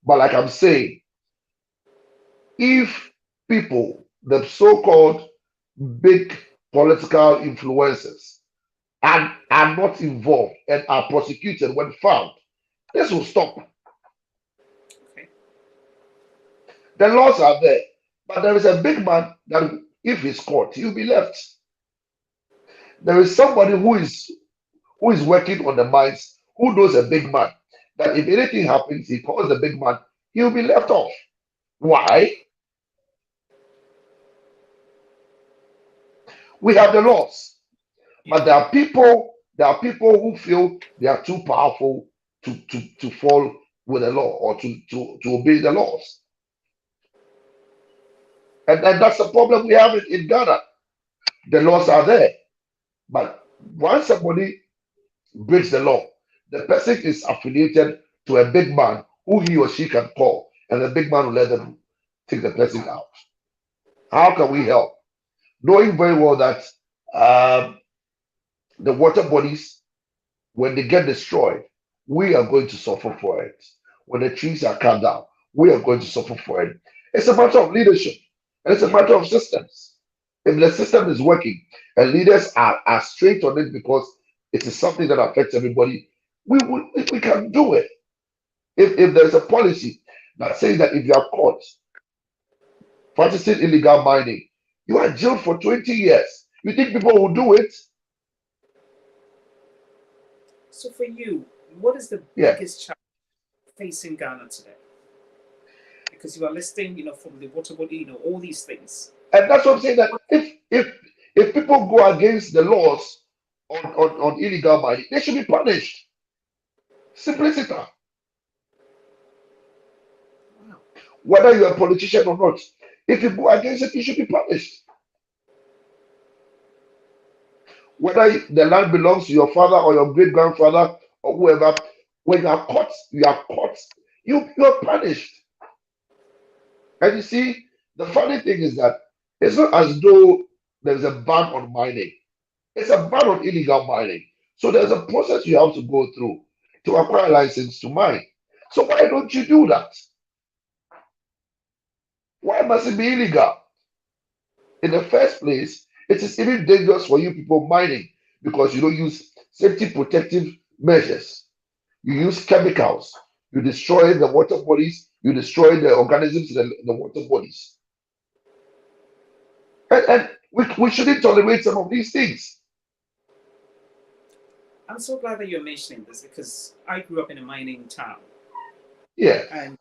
Speaker 3: But like I'm saying, if people, the so-called big political influencers, are not involved and are prosecuted when found, this will stop.
Speaker 2: Okay.
Speaker 3: The laws are there, but there is a big man that if he's caught, he'll be left. There is somebody who is working on the mines, who knows a big man, that if anything happens, he calls the big man, he'll be left off. Why? We have the laws,
Speaker 2: Yeah.
Speaker 3: but there are people who feel they are too powerful to fall with the law or to obey the laws. And that's the problem we have in Ghana. The laws are there, but once somebody breaks the law, the person is affiliated to a big man who he or she can call, and the big man will let them take the person out. How can we help? Knowing very well that the water bodies, when they get destroyed, we are going to suffer for it. When the trees are cut down, we are going to suffer for it. It's a matter of leadership, and it's a matter of systems. If the system is working and leaders are straight on it because it is something that affects everybody, we can do it. If there's a policy that says that if you are caught practicing illegal mining, you are jailed for 20 years. You think people will do it?
Speaker 2: So for you, what is the
Speaker 3: Yeah.
Speaker 2: biggest challenge facing Ghana today? Because you are listing, from the water body, all these things.
Speaker 3: And that's what I'm saying, that if people go against the laws on illegal mining, they should be punished. Simplicity.
Speaker 2: Wow.
Speaker 3: Whether you're a politician or not, if you go against it, you should be punished. Whether the land belongs to your father or your great grandfather or whoever, when you are caught, you are caught. You are punished. And you see, the funny thing is that it's not as though there's a ban on mining. It's a ban on illegal mining. So there's a process you have to go through to acquire a license to mine. So why don't you do that? Why must it be illegal? In the first place, it is even dangerous for you people mining because you don't use safety protective measures. You use chemicals. You destroy the water bodies. You destroy the organisms in the water bodies. And we shouldn't tolerate some of these things.
Speaker 2: I'm so glad that you're mentioning this because I grew up in a mining town.
Speaker 3: Yeah.
Speaker 2: And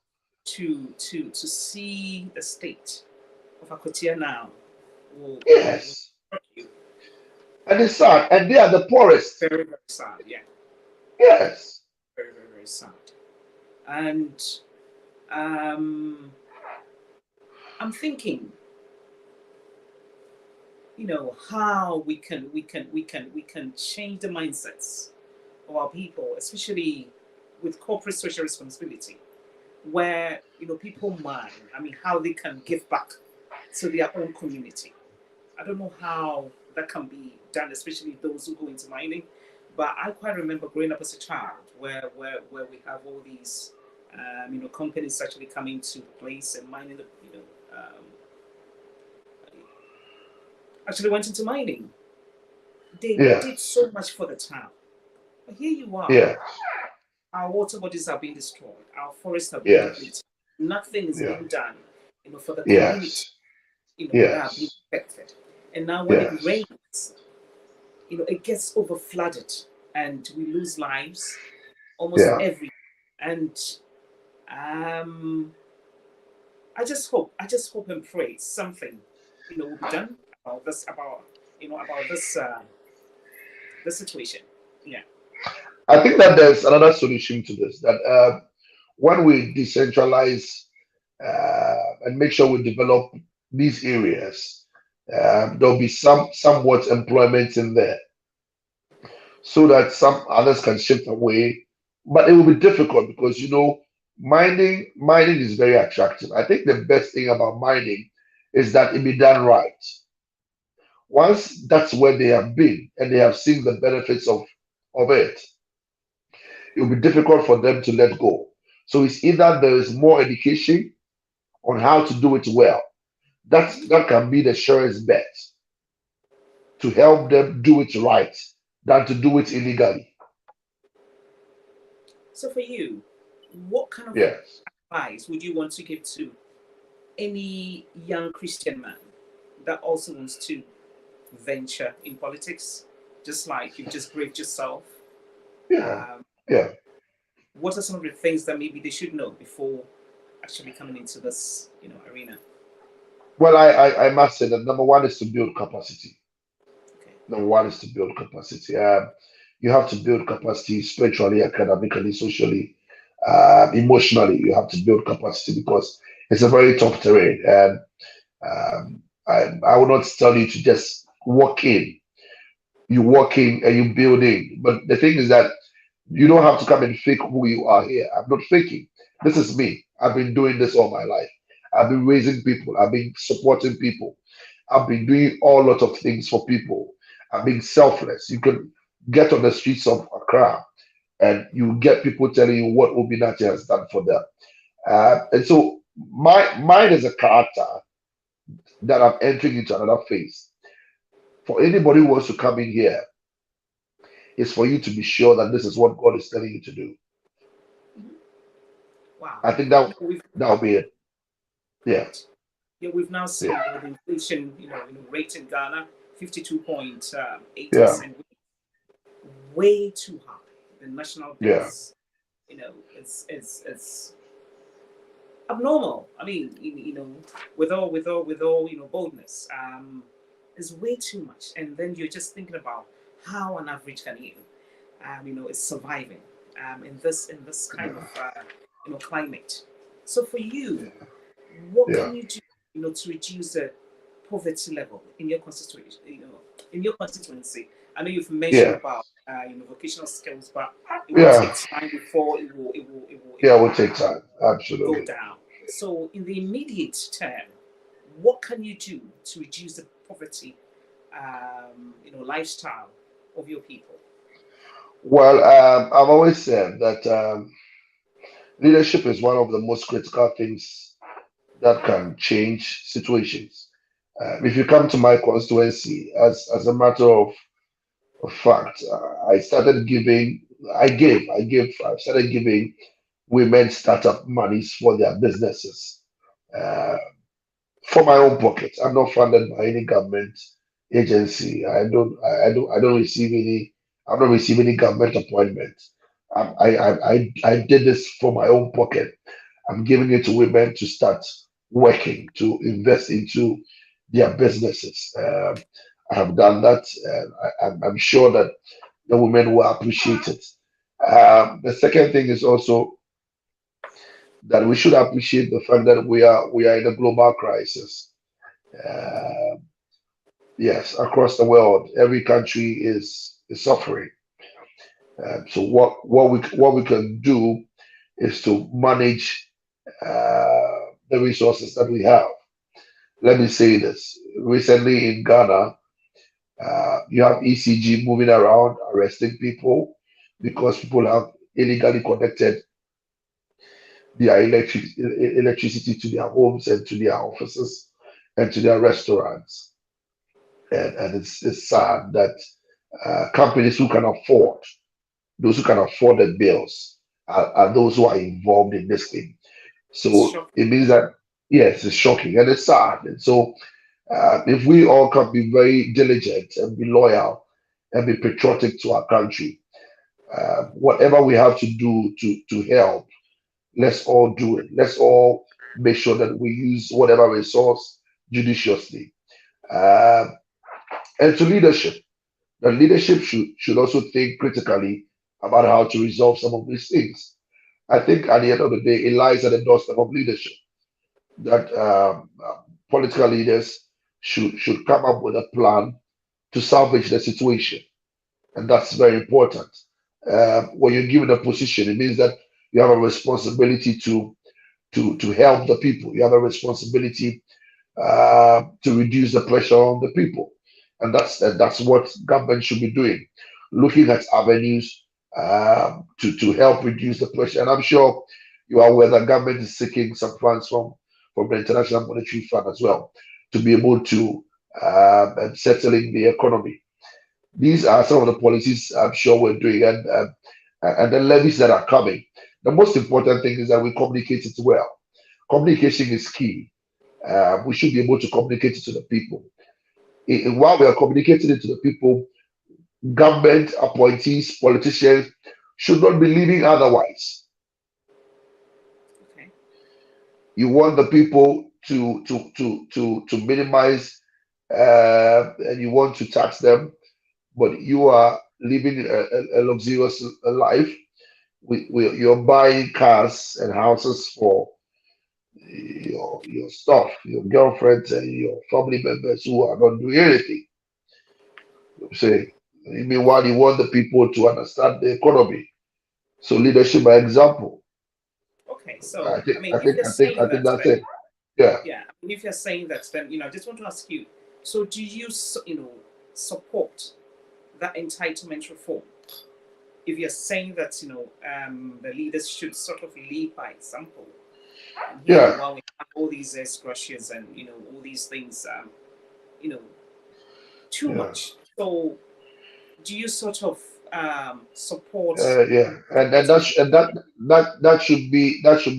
Speaker 2: to see the state of Akotia now will
Speaker 3: Yes.
Speaker 2: hurt you.
Speaker 3: And it's sad. And they are the poorest.
Speaker 2: Very, very sad. Yeah.
Speaker 3: Yes.
Speaker 2: Very, very, very sad. And I'm thinking, how we can change the mindsets of our people, especially with corporate social responsibility, where people mine. I mean, how they can give back to their own community. I don't know how that can be done, especially those who go into mining. But I quite remember growing up as a child, where we have all these, companies actually coming to the place and mining actually went into mining. They did so much for the town. But here you are.
Speaker 3: Yeah.
Speaker 2: Our water bodies are being destroyed. Our forests are being depleted. Nothing is being done, for the community, that are being affected. And now when it rains, it gets over flooded and we lose lives almost every. And I just hope and pray something, will be done about this this situation. Yeah.
Speaker 3: I think that there's another solution to this. That when we decentralize and make sure we develop these areas, there'll be somewhat employment in there, so that some others can shift away. But it will be difficult because mining is very attractive. I think the best thing about mining is that it be done right. Once that's where they have been and they have seen the benefits of it, it will be difficult for them to let go. So it's either there is more education on how to do it well. That can be the surest bet to help them do it right than to do it illegally.
Speaker 2: So for you, what kind of advice would you want to give to any young Christian man that also wants to venture in politics, just like you just braved yourself? What are some of the things that maybe they should know before actually coming into this, arena?
Speaker 3: Well, I must say that number one is to build capacity.
Speaker 2: Okay.
Speaker 3: Number one is to build capacity. You have to build capacity spiritually, academically, socially, Emotionally, you have to build capacity because it's a very tough terrain. And I will not tell you to just walk in. You walk in and you build in. But the thing is that you don't have to come and fake who you are here. I'm not faking. This is me. I've been doing this all my life. I've been raising people. I've been supporting people. I've been doing all lots of things for people. I've been selfless. You can get on the streets of Accra and you get people telling you what Obinati has done for them. And so mine is a character that I'm entering into another phase. For anybody who wants to come in here, is for you to be sure that this is what God is telling you to do.
Speaker 2: Wow.
Speaker 3: I think that'll be it. Yeah.
Speaker 2: Yeah, we've now seen
Speaker 3: Yeah.
Speaker 2: the inflation, rate in Ghana, 52.8%,
Speaker 3: Yeah.
Speaker 2: way too high. The national
Speaker 3: Yeah.
Speaker 2: debt, is abnormal. I mean, with all boldness, is way too much. And then you're just thinking about how an average Ghanaian, is surviving, in this kind of climate. So for you, what
Speaker 3: Yeah.
Speaker 2: can you do, to reduce the poverty level in your constituency? In your constituency, I know you've mentioned
Speaker 3: Yeah.
Speaker 2: about vocational skills, but it will
Speaker 3: Yeah.
Speaker 2: take time before it will
Speaker 3: Yeah. It will take time.
Speaker 2: go
Speaker 3: Absolutely.
Speaker 2: down. So, in the immediate term, what can you do to reduce the poverty, lifestyle of your people?
Speaker 3: Well, I've always said that leadership is one of the most critical things that can change situations. If you come to my constituency, as a matter of fact, I started giving women startup monies for their businesses uh, for my own pocket. I'm not funded by any government agency. I don't receive any. I'm not receiving any government appointment. I did this for my own pocket. I'm giving it to women to start working, to invest into their businesses. I have done that, and I'm sure that the women will appreciate it. The second thing is also that we should appreciate the fact that we are in a global crisis. Uh, yes, across the world, every country is suffering. So what we can do is to manage the resources that we have. Let me say this. Recently in Ghana, you have ECG moving around, arresting people because people have illegally connected their electricity to their homes and to their offices and to their restaurants. And it's sad that companies who can afford, those who can afford the bills, are those who are involved in this thing.
Speaker 2: It's
Speaker 3: So
Speaker 2: shocking.
Speaker 3: it means that, yes, it's shocking and it's sad. And so if we all can be very diligent and be loyal and be patriotic to our country, whatever we have to do to help, let's all do it. Let's all make sure that we use whatever resource judiciously. Um, and to leadership, the leadership should also think critically about how to resolve some of these things. I think at the end of the day, it lies at the doorstep of leadership that political leaders should come up with a plan to salvage the situation, and that's very important. When you're given a position, it means that you have a responsibility to help the people. You have a responsibility to reduce the pressure on the people, and that's what government should be doing, looking at avenues to help reduce the pressure. And I'm sure you are aware that government is seeking some funds from the International Monetary Fund as well to be able to settling the economy. These are some of the policies I'm sure we're doing, and the levies that are coming. The most important thing is that we communicate it well. Communication is key. We should be able to communicate it to the people. While we are communicating it to the people, government appointees, politicians should not be living otherwise.
Speaker 2: Okay.
Speaker 3: You want the people to minimize, and you want to tax them, but you are living a luxurious life you're buying cars and houses for your stuff, your girlfriends and your family members who are not doing anything. You say, meanwhile, you want the people to understand the economy. So leadership by example.
Speaker 2: Okay,
Speaker 3: I
Speaker 2: so
Speaker 3: think
Speaker 2: I mean,
Speaker 3: I
Speaker 2: if
Speaker 3: think
Speaker 2: you're
Speaker 3: I think
Speaker 2: saying
Speaker 3: I think
Speaker 2: that,
Speaker 3: that's
Speaker 2: then
Speaker 3: it. Yeah.
Speaker 2: yeah, I mean, if you're saying that, then I just want to ask you. So, do you support that entitlement reform? If you're saying that the leaders should sort of lead by example, and
Speaker 3: Yeah.
Speaker 2: while we have all these scratches and all these things, you know, too
Speaker 3: Yeah.
Speaker 2: much. So, do you sort of support
Speaker 3: Yeah. And
Speaker 2: supporting?
Speaker 3: that should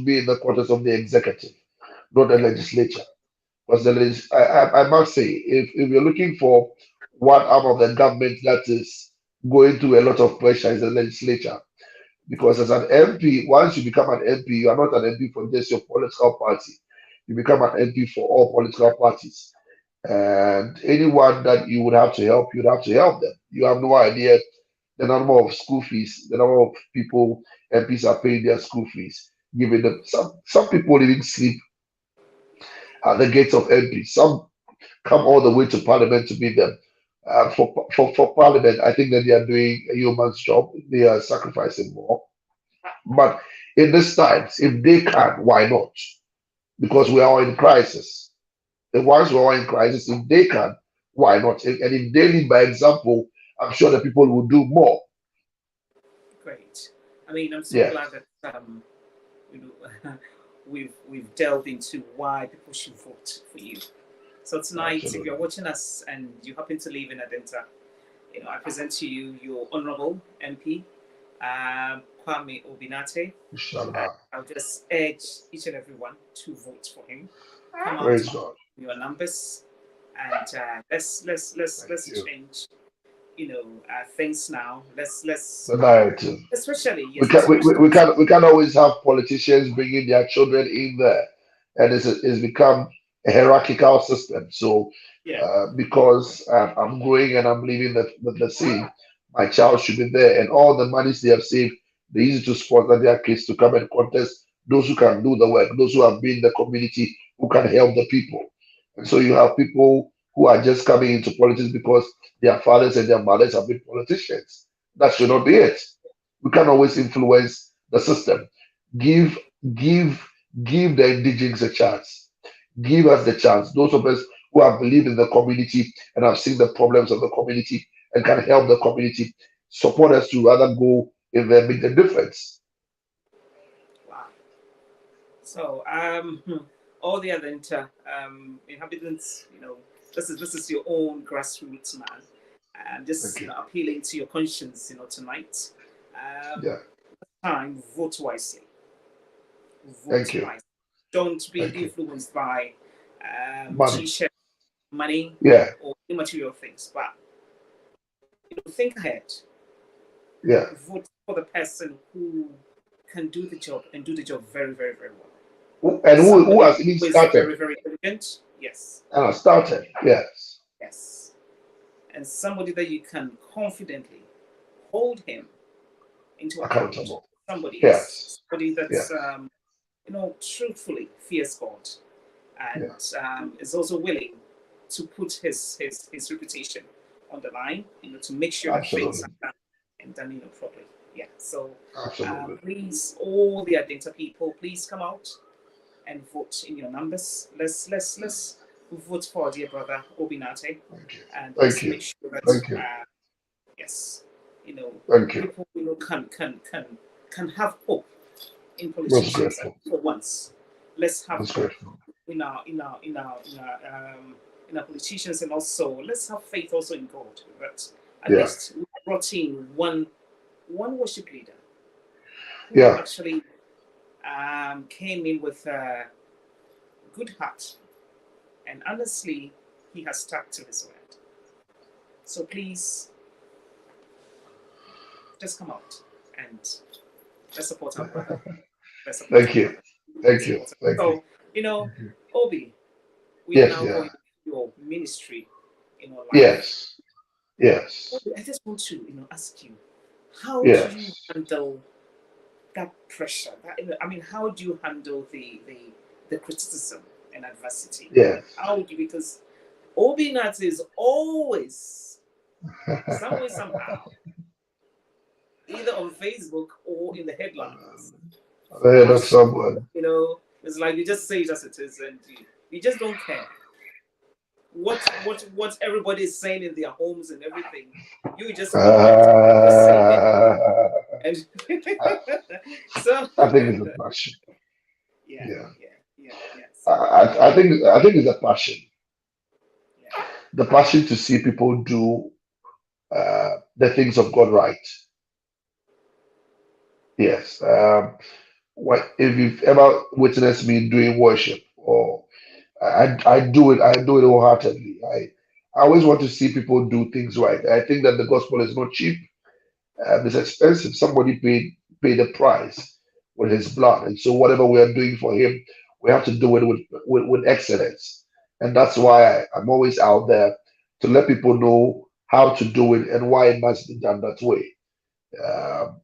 Speaker 3: be in the quarters of the executive, not the
Speaker 2: Yeah,
Speaker 3: legislature. Because I must say, if you're looking for one arm of the government that is going through a lot of pressure is the legislature. Because as an MP, once you become an MP, you are not an MP for just your political party. You become an MP for all political parties. And anyone that you would have to help, you'd have to help them. You have no idea the number of school fees, the number of people MPs are paying their school fees, giving them some people even sleep at the gates of MP. Some come all the way to Parliament to meet them. For Parliament, I think that they are doing a yeoman's job. They are sacrificing more. But in these times, if they can, why not? Because we are in crisis. The ones who are in crisis, if they can, why not? And if they lead by example, I'm sure the people will do more.
Speaker 2: great. I mean, I'm so
Speaker 3: Yes,
Speaker 2: glad that you know we've delved into why people should vote for you. So tonight, if you're
Speaker 3: absolutely.
Speaker 2: watching us and you happen to live in Adenta, I present to you your honourable MP, Kwame O.B.
Speaker 3: Inshallah.
Speaker 2: I'll just urge each and everyone to vote for him. Come out
Speaker 3: Praise
Speaker 2: with
Speaker 3: God.
Speaker 2: your numbers, and let's
Speaker 3: Thank you.
Speaker 2: change. Things now. Let's
Speaker 3: The narrative.
Speaker 2: especially
Speaker 3: We
Speaker 2: yes,
Speaker 3: can we,
Speaker 2: especially
Speaker 3: we can we can always have politicians bringing their children in there, and it's become a hierarchical system. So
Speaker 2: yeah.
Speaker 3: because I'm growing and I'm leaving the scene, my child should be there, and all the monies they have saved, they use it to sponsor their kids to come and contest. Those who can do the work, those who have been in the community, who can help the people. And so you have people who are just coming into politics because their fathers and their mothers have been politicians. That should not be it. We can always influence the system. Give, give, give the indigenous a chance. Give us the chance. Those of us who have believed in the community and have seen the problems of the community and can help the community, support us to rather go in there, make the difference.
Speaker 2: Wow. So all the other inhabitants, this is your own grassroots man.
Speaker 3: Thank
Speaker 2: Just
Speaker 3: you.
Speaker 2: appealing to your conscience, tonight. Um,
Speaker 3: Yeah.
Speaker 2: Time, vote wisely.
Speaker 3: Thank
Speaker 2: Vote
Speaker 3: you.
Speaker 2: wisely. Don't be
Speaker 3: Thank you.
Speaker 2: influenced by
Speaker 3: Money.
Speaker 2: t-shirt, money,
Speaker 3: Yeah.
Speaker 2: or immaterial things. But think ahead.
Speaker 3: Yeah.
Speaker 2: Vote for the person who can do the job and do the job very, very, very well.
Speaker 3: And who
Speaker 2: Somebody
Speaker 3: has even
Speaker 2: who is
Speaker 3: started
Speaker 2: very, very diligent. Yes.
Speaker 3: and has started. Yes.
Speaker 2: Yes. And somebody that you can confidently hold him into account.
Speaker 3: Accountable.
Speaker 2: Somebody, yes.
Speaker 3: Yes.
Speaker 2: Somebody
Speaker 3: Yes.
Speaker 2: that's, truthfully fears God and
Speaker 3: Yeah.
Speaker 2: is also willing to put his reputation on the line, to make sure that things
Speaker 3: Absolutely.
Speaker 2: are done and done, properly. Yeah. So
Speaker 3: Absolutely.
Speaker 2: please, all the Adenta people, please come out and vote in your numbers. Let's vote for our dear brother Obinate,
Speaker 3: Thank you.
Speaker 2: and
Speaker 3: Thank
Speaker 2: let's
Speaker 3: you.
Speaker 2: make sure that
Speaker 3: Thank you.
Speaker 2: yes,
Speaker 3: Thank you.
Speaker 2: people can have hope in
Speaker 3: Most
Speaker 2: politicians
Speaker 3: grateful.
Speaker 2: for once. Let's have
Speaker 3: Most
Speaker 2: hope
Speaker 3: grateful.
Speaker 2: in our politicians, and also let's have faith also in God. That at
Speaker 3: Yeah.
Speaker 2: least we brought in one worship leader who
Speaker 3: Yeah.
Speaker 2: actually came in with a good heart, and honestly, he has stuck to his word. So please, just come out and let's support our brother. Let's support
Speaker 3: Thank
Speaker 2: our
Speaker 3: you.
Speaker 2: brother.
Speaker 3: Thank
Speaker 2: Let's
Speaker 3: you.
Speaker 2: support him.
Speaker 3: Thank you.
Speaker 2: So,
Speaker 3: Thank you.
Speaker 2: Obi, we are
Speaker 3: Yes.
Speaker 2: now
Speaker 3: Yeah.
Speaker 2: going to your ministry in our life.
Speaker 3: Yes. Yes.
Speaker 2: Obi, I just want to, ask you, how do you
Speaker 3: Yes.
Speaker 2: handle that pressure? I mean, how do you handle the criticism and adversity?
Speaker 3: Yes.
Speaker 2: How do you, because O.B. Nartey is always, some way, somehow, either on Facebook or in the headlines.
Speaker 3: Ahead of someone.
Speaker 2: You know, it's like you just say it as it is, and you just don't care what everybody is saying in their homes and everything. You just go and so
Speaker 3: I think it's a passion.
Speaker 2: yeah.
Speaker 3: I think it's a passion.
Speaker 2: Yeah.
Speaker 3: The passion to see people do the things of God right. Yes. What if you've ever witnessed me doing worship, or I do it, wholeheartedly. I always want to see people do things right. I think that the gospel is not cheap. It's expensive. Somebody paid the price with his blood, and so whatever we are doing for him, we have to do it with excellence. And that's why I'm always out there to let people know how to do it and why it must be done that way. Um,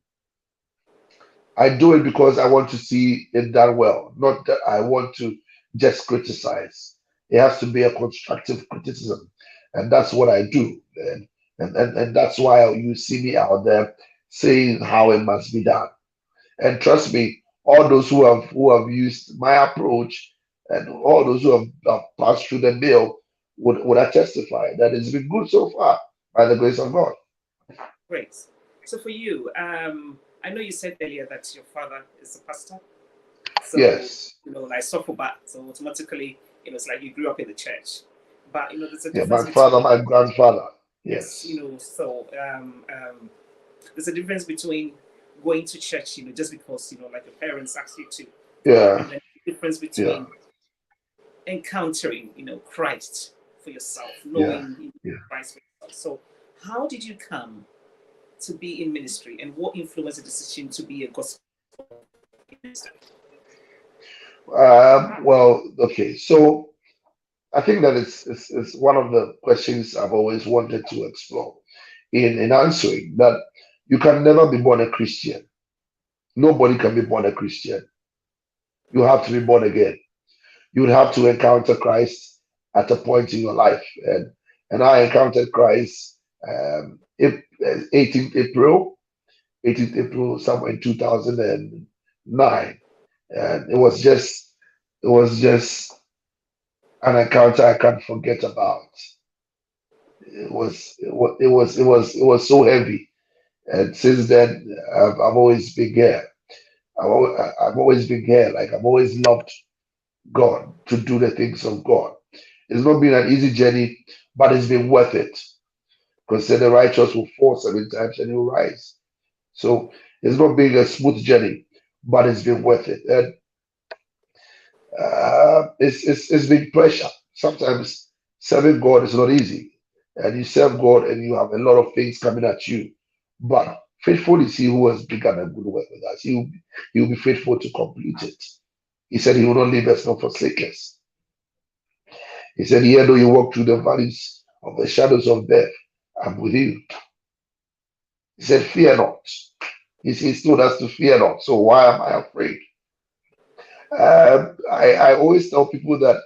Speaker 3: I do it because I want to see it done well, not that I want to just criticize. It has to be a constructive criticism, and that's what I do. And that's why you see me out there saying how it must be done. And trust me, all those who have used my approach and all those who have passed through the mill would I testify that it's been good so far by the grace of God.
Speaker 2: Great. So for you, I know you said earlier that your father is a pastor. So,
Speaker 3: Yes.
Speaker 2: like Sofoba, so automatically, it's like you grew up in the church. But, there's a
Speaker 3: Yeah, my
Speaker 2: difference
Speaker 3: father,
Speaker 2: between,
Speaker 3: my grandfather.
Speaker 2: yes,
Speaker 3: Yes.
Speaker 2: so there's a difference between going to church, just because, like your parents asked you to.
Speaker 3: Yeah.
Speaker 2: And then the difference
Speaker 3: Yeah.
Speaker 2: between encountering, Christ for yourself,
Speaker 3: Yeah.
Speaker 2: knowing
Speaker 3: Yeah.
Speaker 2: Christ for yourself. So how did you come to be in ministry, and what influenced the decision to be a gospel minister?
Speaker 3: Well, okay. So I think that it's one of the questions I've always wanted to explore in answering that you can never be born a Christian. Nobody can be born a Christian. You have to be born again. You would have to encounter Christ at a point in your life. And I encountered Christ 18th April, 18th April, somewhere in 2009. And it was just an encounter I can't forget about. It was so heavy. And since then, I've always been here. I've always been here. Like I've always loved God to do the things of God. It's not been an easy journey, but it's been worth it. Because the righteous will fall 7 times and he will rise. So it's not been a smooth journey, but it's been worth it. And it's been pressure. Sometimes serving God is not easy, and you serve God and you have a lot of things coming at you. But faithful is He who has begun a good work with us. He will be faithful to complete it. He said He will not leave us nor forsake us. He said, "Yea, though you walk through the valleys of the shadows of death, I'm with you." He said, "Fear not." He's told us to fear not. So why am I afraid? I always tell people that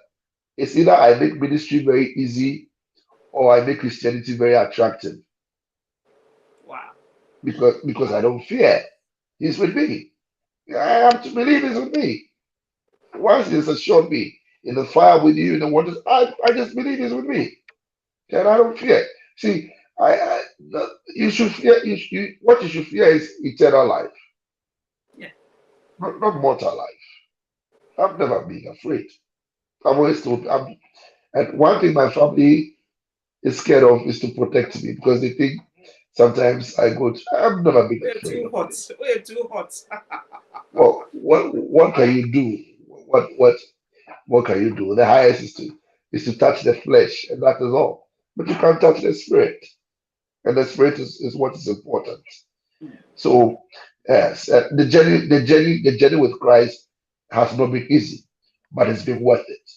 Speaker 3: it's either I make ministry very easy or I make Christianity very attractive
Speaker 2: Wow.
Speaker 3: because I don't fear. He's with me. I have to believe He's with me. Once He's assured me in the fire with you in the waters, I just believe He's with me, and I don't fear. See, you should fear. What you should fear is eternal life,
Speaker 2: Yeah.
Speaker 3: not mortal life. I've never been afraid. I've always told. And one thing my family is scared of is to protect me because they think sometimes I've never been
Speaker 2: We're
Speaker 3: afraid
Speaker 2: too
Speaker 3: of
Speaker 2: hot.
Speaker 3: anything.
Speaker 2: We're too hot.
Speaker 3: Well, what can you do? What can you do? The highest is to touch the flesh, and that is all. But you can't touch the spirit, and the spirit is what is important. So yes, the journey with Christ has not been easy, but it's been worth it.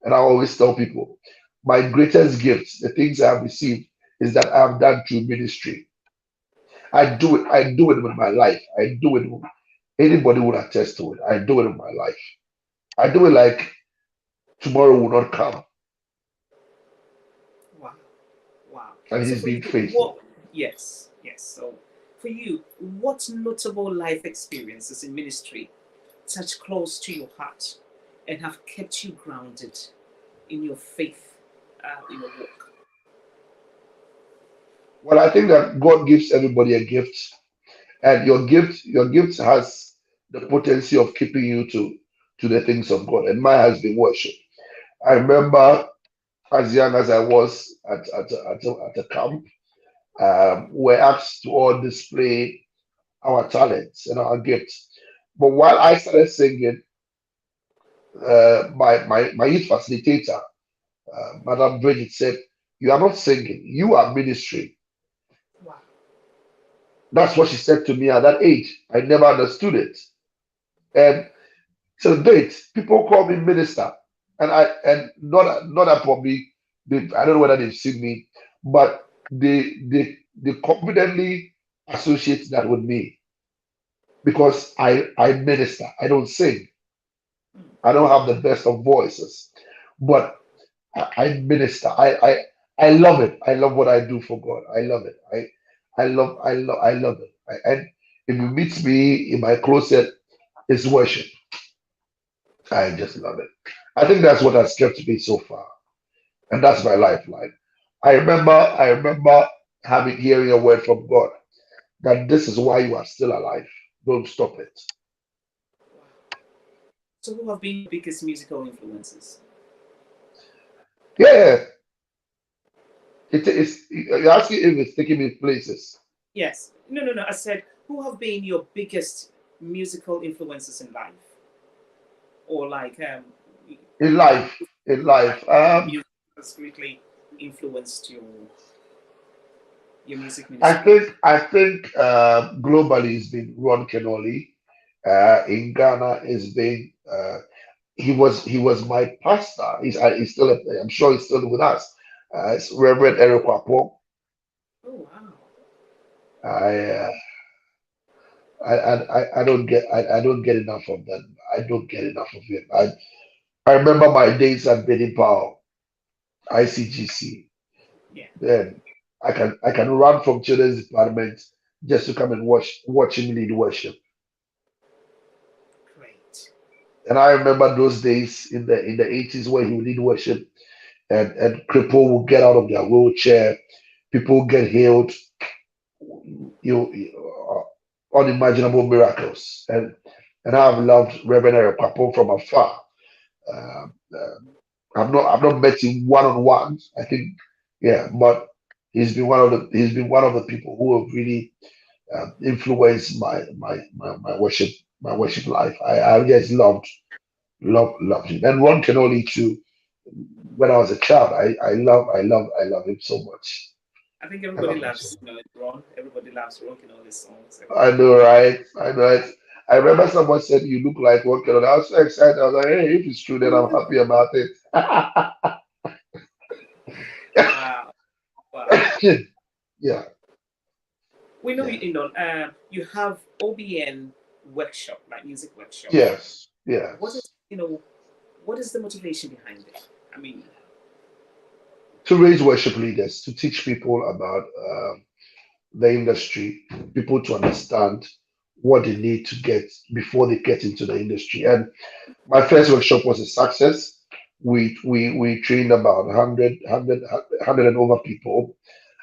Speaker 3: And I always tell people, my greatest gift, the things I have received, is that I have done through ministry. I do it. I do it with my life. I do it Anybody would attest to it. I do it in my life. I do it like tomorrow will not come,
Speaker 2: Wow. Wow.
Speaker 3: and
Speaker 2: So
Speaker 3: He's
Speaker 2: for you,
Speaker 3: been faithful.
Speaker 2: what? Yes, yes. So for you, what notable life experiences in ministry touch close to your heart and have kept you grounded in your faith, in your walk?
Speaker 3: Well, I think that God gives everybody a gift, and your gift has the potency of keeping you to the things of God. And mine has been worship. I remember as young as I was at a camp, we're asked to all display our talents and our gifts. But while I started singing, my youth facilitator, Madam Bridget, said, "You are not singing, you are ministry."
Speaker 2: Wow.
Speaker 3: That's what she said to me at that age. I never understood it. And till date, people call me minister. And not that probably I don't know whether they've seen me, but they confidently associate that with me because I minister. I don't sing. I don't have the best of voices, but I minister. I love it. I love what I do for God. I love it. I love it. And if you meet me in my closet, it's worship. I just love it. I think that's what has kept me so far, and that's my lifeline. I remember having hearing a word from God that this is why you are still alive. Don't stop it.
Speaker 2: So who have been your biggest musical influences?
Speaker 3: Yeah, it is. You're asking if it's taking me places
Speaker 2: Yes. No, no, no. I said, who have been your biggest musical influences in life? Or like,
Speaker 3: in
Speaker 2: yeah,
Speaker 3: life. In life,
Speaker 2: like music has greatly influenced your music ministry.
Speaker 3: I think globally it's been Ron Kenoli. In Ghana, it's been he was my pastor. He's still I'm sure he's still with us. It's Reverend Eric Wapo.
Speaker 2: Oh wow.
Speaker 3: I uh, I don't get enough of that. I don't get enough of him. I remember my days at Benny Powell, ICGC.
Speaker 2: Yeah,
Speaker 3: Then I can run from children's department just to come and watch him lead worship.
Speaker 2: great.
Speaker 3: And I remember those days in the 80s where he would lead worship and cripple will get out of their wheelchair, people get healed, unimaginable miracles. And I've loved Reverend Eric Papo from afar. Um, I've not met him one on one. I think, yeah, but he's been one of the people who have really influenced my worship life. I just loved him. And Ron Canoli too. When I was a child, I love him so much.
Speaker 2: I think
Speaker 3: I
Speaker 2: everybody
Speaker 3: love him so
Speaker 2: loves
Speaker 3: much.
Speaker 2: Ron. Everybody loves Ron in all his songs.
Speaker 3: I
Speaker 2: Everybody.
Speaker 3: know, right? I know it. I remember someone said you look like Ron Canoli. I was so excited. I was like, hey, if it's true, then I'm happy about it.
Speaker 2: Wow, wow.
Speaker 3: Yeah.
Speaker 2: We know
Speaker 3: Yeah.
Speaker 2: you have OBN workshop, like music workshop.
Speaker 3: Yes.
Speaker 2: What is
Speaker 3: Yes.
Speaker 2: what is the motivation behind it? I mean,
Speaker 3: To raise worship leaders, to teach people about the industry, people to understand what they need to get before they get into the industry. And my first workshop was a success. We trained about 100 and over people.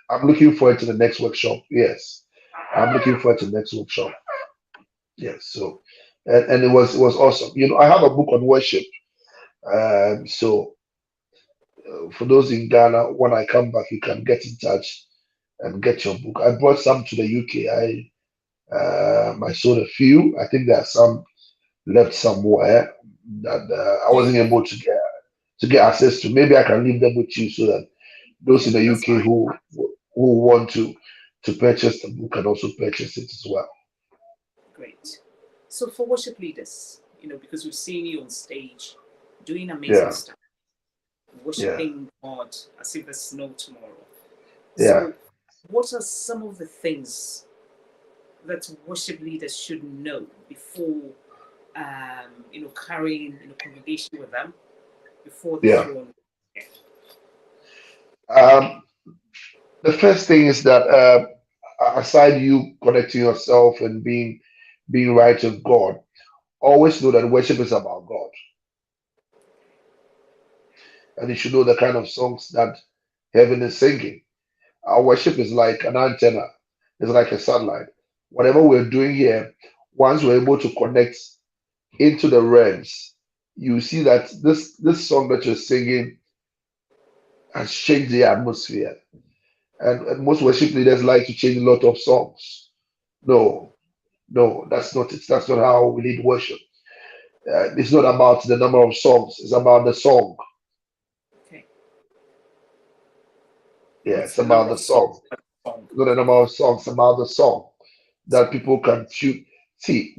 Speaker 3: I'm looking forward to the next workshop. Yes, I'm looking forward to the next workshop. Yes, so and it was awesome. I have a book on worship. So for those in Ghana, when I come back, you can get in touch and get your book. I brought some to the UK. I sold a few. I think there are some left somewhere that I
Speaker 2: do you,
Speaker 3: wasn't able to get access to. Maybe I can leave them with you so that those
Speaker 2: yeah,
Speaker 3: in the
Speaker 2: that's
Speaker 3: UK
Speaker 2: fine.
Speaker 3: who want to purchase the book can also purchase it as well.
Speaker 2: Great. So for worship leaders, because we've seen you on stage doing amazing
Speaker 3: Yeah,
Speaker 2: stuff,
Speaker 3: yeah,
Speaker 2: worshiping God as if there's no tomorrow.
Speaker 3: yeah.
Speaker 2: So what are some of the things that worship leaders should know before, carrying congregation with them before the
Speaker 3: Yeah.
Speaker 2: throne?
Speaker 3: Um, the first thing is that aside you connecting yourself and being right with God, always know that worship is about God, and you should know the kind of songs that heaven is singing. Our worship is like an antenna, it's like a satellite. Whatever we're doing here, once we're able to connect into the realms, you see that this song that you're singing has changed the atmosphere. And most worship leaders like to change a lot of songs. No, no, that's not it. That's not how we lead worship. It's not about the number of songs. It's about the song.
Speaker 2: Okay.
Speaker 3: Yeah,
Speaker 2: Not
Speaker 3: it's
Speaker 2: the number
Speaker 3: about
Speaker 2: of
Speaker 3: the
Speaker 2: songs,
Speaker 3: song.
Speaker 2: but the song.
Speaker 3: Not the
Speaker 2: Okay.
Speaker 3: number of songs. It's about the song that
Speaker 2: Song.
Speaker 3: people can choose. See,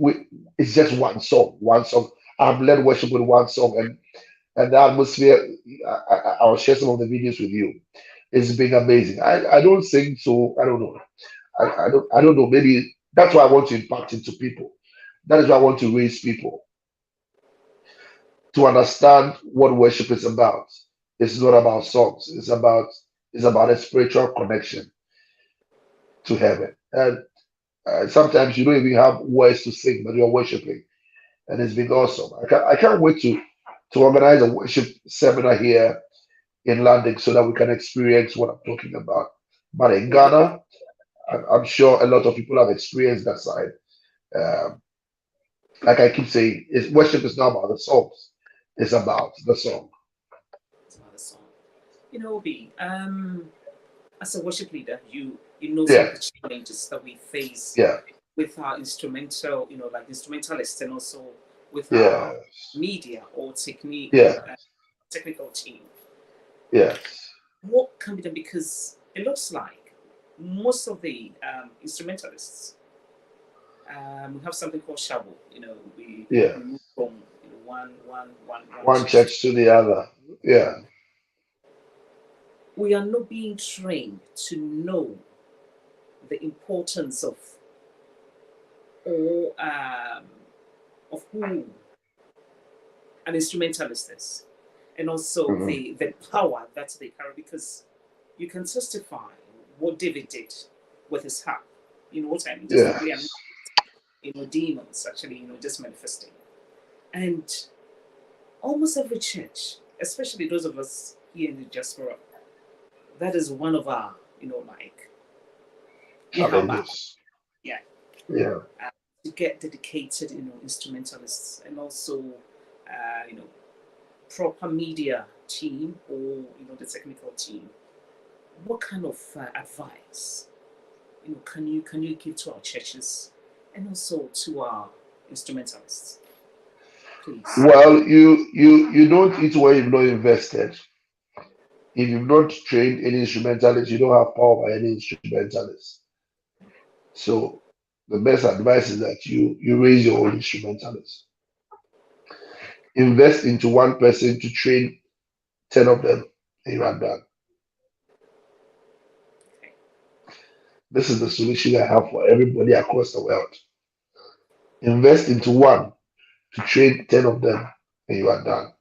Speaker 3: it's just one song. One song. I've led worship with one song, and the atmosphere. I'll share some of the videos with you. It's been amazing. I don't sing, so I don't know. I don't know. Maybe that's why I want to impact into people. That is why I want to raise people to understand what worship is about. It's not about songs. It's about a spiritual connection to heaven. And sometimes you don't even have words to sing, but you're worshiping, and it's been awesome. I can't wait to organize a worship seminar here in London so that we can experience what I'm talking about. But in
Speaker 2: Well,
Speaker 3: Ghana, I'm sure a lot of people have experienced that side. Um, like I keep saying, worship is not about the songs; it's about the song.
Speaker 2: it's another song. Obi, as a worship leader, you know some
Speaker 3: Yeah,
Speaker 2: of the challenges that we face
Speaker 3: yeah,
Speaker 2: with our instrumental, like instrumentalists, and also with
Speaker 3: yeah,
Speaker 2: our media or technique,
Speaker 3: yeah,
Speaker 2: technical team.
Speaker 3: yes,
Speaker 2: What can be done? Because it looks like most of the instrumentalists, we have something called shovel.
Speaker 3: yeah.
Speaker 2: we move from one
Speaker 3: One
Speaker 2: church.
Speaker 3: church to the other. Yeah,
Speaker 2: We are not being trained to know the importance or who an instrumentalist is, and also
Speaker 3: hmm,
Speaker 2: the power that they carry. Because you can testify what David did with his harp. You know what I mean? Just to
Speaker 3: yeah.
Speaker 2: play, and demons actually, just manifesting. And almost every church, especially those of us here in the diaspora, that is one of our, like, yeah, how back,
Speaker 3: Challenges.
Speaker 2: yeah,
Speaker 3: Yeah,
Speaker 2: uh, to get dedicated, instrumentalists, and also, you know, proper media team, or the technical team. What kind of advice, can you give to our churches and also to our instrumentalists, please?
Speaker 3: well, you don't eat where you've not invested. If you've not trained any instrumentalist, you don't have power by any instrumentalist. So the best advice is that you raise your own instrumentalist. Invest into one person to train 10 of them, and you are done.
Speaker 2: Okay.
Speaker 3: This is the solution I have for everybody across the world. Invest into one to train 10 of them, and you are done.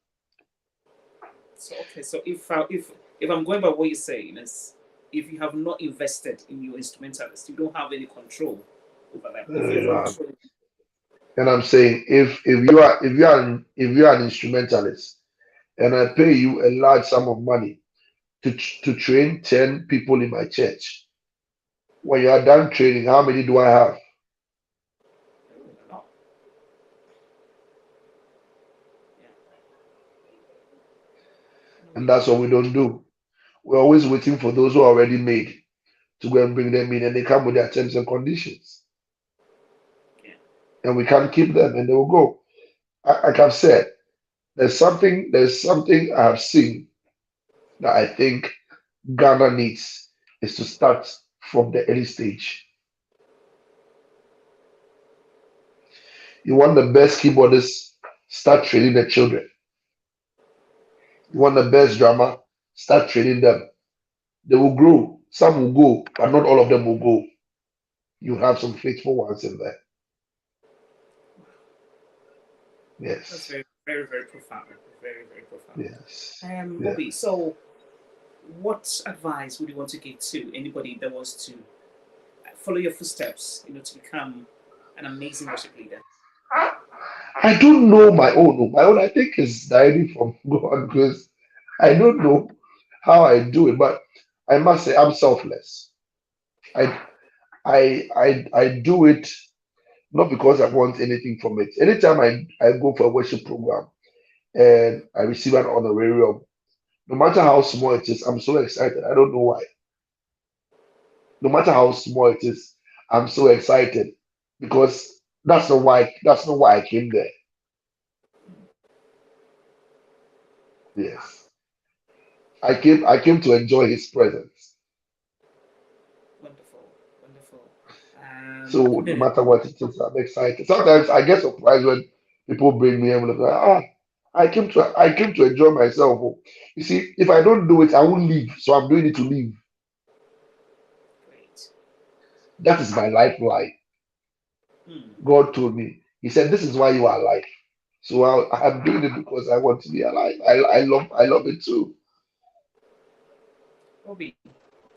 Speaker 2: So okay, so if I'm going by what you're saying, is if you have not invested in your instrumentalist, you don't have any control over them. If you've not
Speaker 3: Uh,
Speaker 2: trained,
Speaker 3: and I'm saying if you are an instrumentalist and I pay you a large sum of money to train 10 people in my church, when you are done training, how many do I have?
Speaker 2: no, yeah, no,
Speaker 3: And
Speaker 2: we
Speaker 3: that's
Speaker 2: don't.
Speaker 3: what we don't do. We're always waiting for those who are already made to go and bring them in, and they come with their terms and conditions,
Speaker 2: Yeah,
Speaker 3: and we can't keep them, and they will go. Like I've said, there's something I have seen that I think Ghana needs is to start from the early stage. You want the best keyboardists, start training the children. You want the best drummer, start training them. They will grow. Some will go, but not all of them will go. you have some faithful ones in there.
Speaker 2: That's
Speaker 3: Yes.
Speaker 2: very, very, very profound. Very, very profound.
Speaker 3: Yes.
Speaker 2: Obi,
Speaker 3: Yes.
Speaker 2: so what advice would you want to give to anybody that wants to follow your footsteps, to become an amazing worship leader?
Speaker 3: I don't know my own. My own, I think, is directly from God because I don't know how I do it, but I must say I'm selfless. I I do it not because I want anything from it. Anytime I go for a worship program and I receive an honorarium, no matter how small it is, I'm so excited. I don't know why. No matter how small it is, I'm so excited because that's not why I came there. Yes. I came to enjoy his presence.
Speaker 2: Wonderful, wonderful.
Speaker 3: So no matter what it is, I'm excited. Sometimes I get surprised when people bring me and like, I came to enjoy myself. Oh. You see, if I don't do it, I won't leave. So I'm doing it to leave.
Speaker 2: Great.
Speaker 3: That is my lifeline.
Speaker 2: Hmm.
Speaker 3: God told me. He said, "This is why you are alive." So I'm doing it because I want to be alive. I love it too.
Speaker 2: Obi,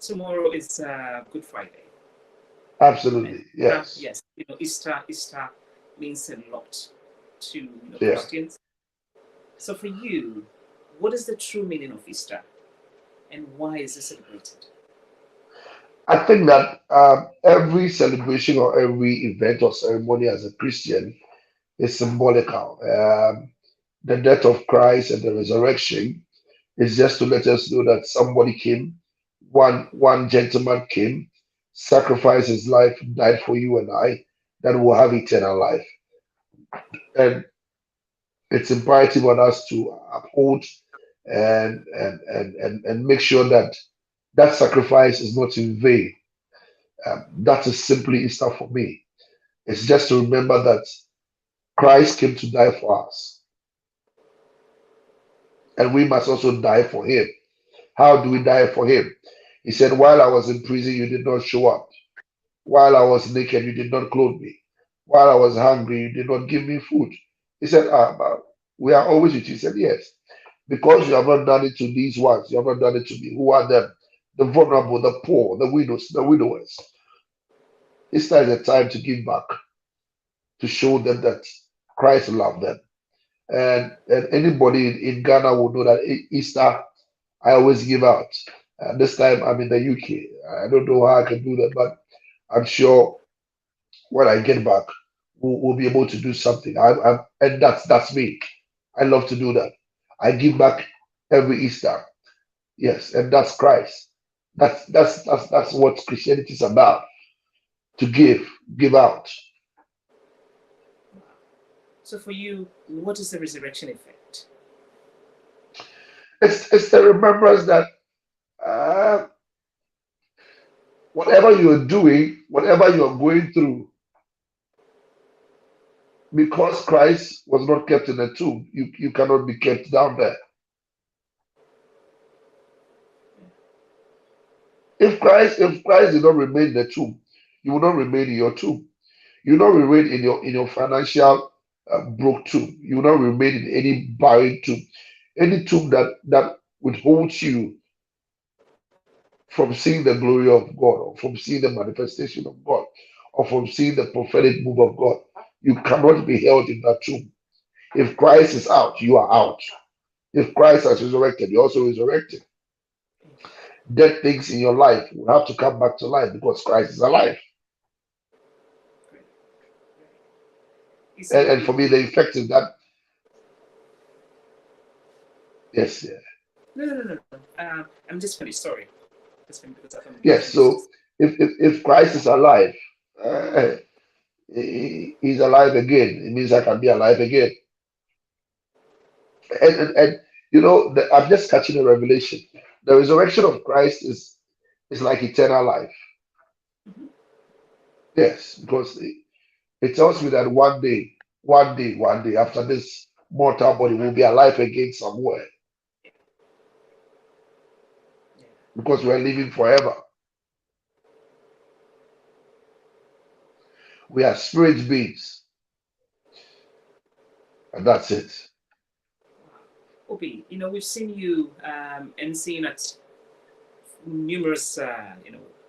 Speaker 2: tomorrow is Good Friday, and
Speaker 3: Absolutely. Yes.
Speaker 2: yes, Easter means a lot to
Speaker 3: Yeah.
Speaker 2: Christians. So for you, what is the true meaning of Easter, and why is it celebrated?
Speaker 3: I think that every celebration or every event or ceremony as a Christian is symbolical. The death of Christ and the resurrection is just to let us know that somebody came, one gentleman came, sacrificed his life, died for you and I, that will have eternal life. And it's imperative on us to uphold and make sure that that sacrifice is not in vain. That is simply Easter for me. It's just to remember that Christ came to die for us, and we must also die for him. How do we die for him? He said, "While I was in prison, you did not show up. While I was naked, you did not clothe me. While I was hungry, you did not give me food." He said, but we are always with you. He said, "Yes, because you have not done it to these ones, you have not done it to me. Who are them? The vulnerable, the poor, the widows, the widowers." Easter is a time to give back, to show them that Christ loved them. And anybody in Ghana will know that Easter, I always give out. This time I'm in the UK. I don't know how I can do that, but I'm sure when I get back, we'll be able to do something. And that's me. I love to do that. I give back every Easter. Yes, and that's Christ. That's what Christianity is about. To give out.
Speaker 2: So for you, what is the resurrection effect?
Speaker 3: It's the remembrance that uh, whatever you're doing, whatever you're going through, because Christ was not kept in a tomb, you cannot be kept down there. If Christ did not remain in the tomb, you will not remain in your tomb. You will not remain in your financial broke tomb. You will not remain in any barren tomb, any tomb that withholds you from seeing the glory of God, or from seeing the manifestation of God, or from seeing the prophetic move of God. You cannot be held in that tomb. If Christ is out, you are out. If Christ has resurrected, you're also resurrected. Dead things in your life will have to come back to life because Christ is alive.
Speaker 2: Great. You see,
Speaker 3: And
Speaker 2: Obi,
Speaker 3: for me, the effect is that, yes, yeah.
Speaker 2: no. I'm just finished. Sorry, just finished because I'm
Speaker 3: Yes.
Speaker 2: finished.
Speaker 3: So if Christ is alive, uh, he's alive again. It means I can be alive again. And I'm just catching a revelation. The resurrection of Christ is like eternal life.
Speaker 2: Mhm.
Speaker 3: Yes, because it tells me that one day after this mortal body will be alive again somewhere
Speaker 2: Yeah.
Speaker 3: because we're living forever. We are spirit beings, and that's it.
Speaker 2: Obi, we've seen you emceeing at numerous,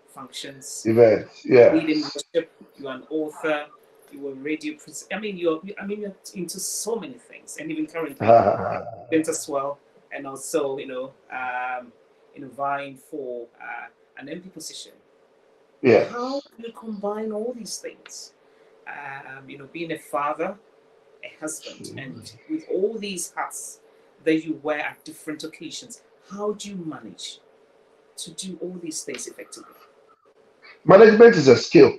Speaker 2: functions,
Speaker 3: Events,
Speaker 2: leading
Speaker 3: yes.
Speaker 2: worship. You're an author. You were radio. You're into so many things, and even currently, you're as well, and also, vying for an MP position. How
Speaker 3: Yes.
Speaker 2: do you combine all these things? Being a father, a husband, and with all these hats that you wear at different occasions, how do you manage to do all these things effectively?
Speaker 3: Management is a skill,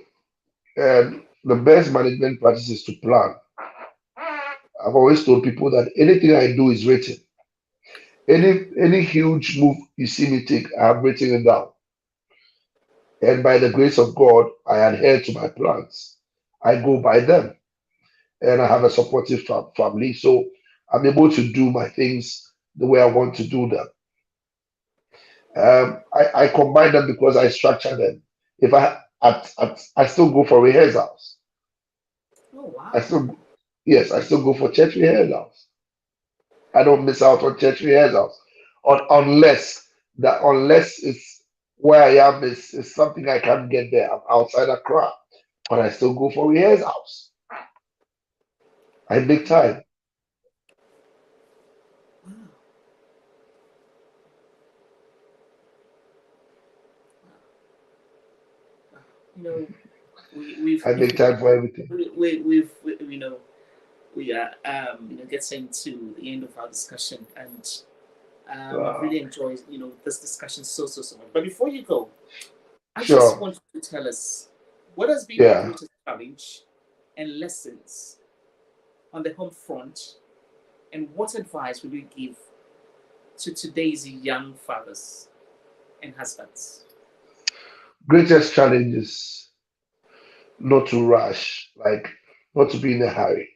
Speaker 3: and the best management practice is to plan. I've always told people that anything I do is written. Any huge move you see me take, I have written it down. And by the grace of God, I adhere to my plans. I go by them, and I have a supportive family, so I'm able to do my things the way I want to do them. I combine them because I structure them. If I still go for rehearsals.
Speaker 2: Oh
Speaker 3: I
Speaker 2: wow!
Speaker 3: still yes, I still go for church rehearsals. I don't miss out on church rehearsals, unless it's where I am is something I can't get there. I'm outside Accra, but I still go for rehearsals. I make time.
Speaker 2: Wow! Wow. You know, we've
Speaker 3: I make time for everything.
Speaker 2: we are getting to the end of our discussion, and I've
Speaker 3: Uh,
Speaker 2: really enjoyed this discussion so much. But before you go, I just
Speaker 3: sure.
Speaker 2: want you to tell us what has been your
Speaker 3: Yeah.
Speaker 2: greatest challenge and lessons on the home front, and what advice would you give to today's young fathers and husbands?
Speaker 3: Greatest challenge is not to rush, like not to be in a hurry.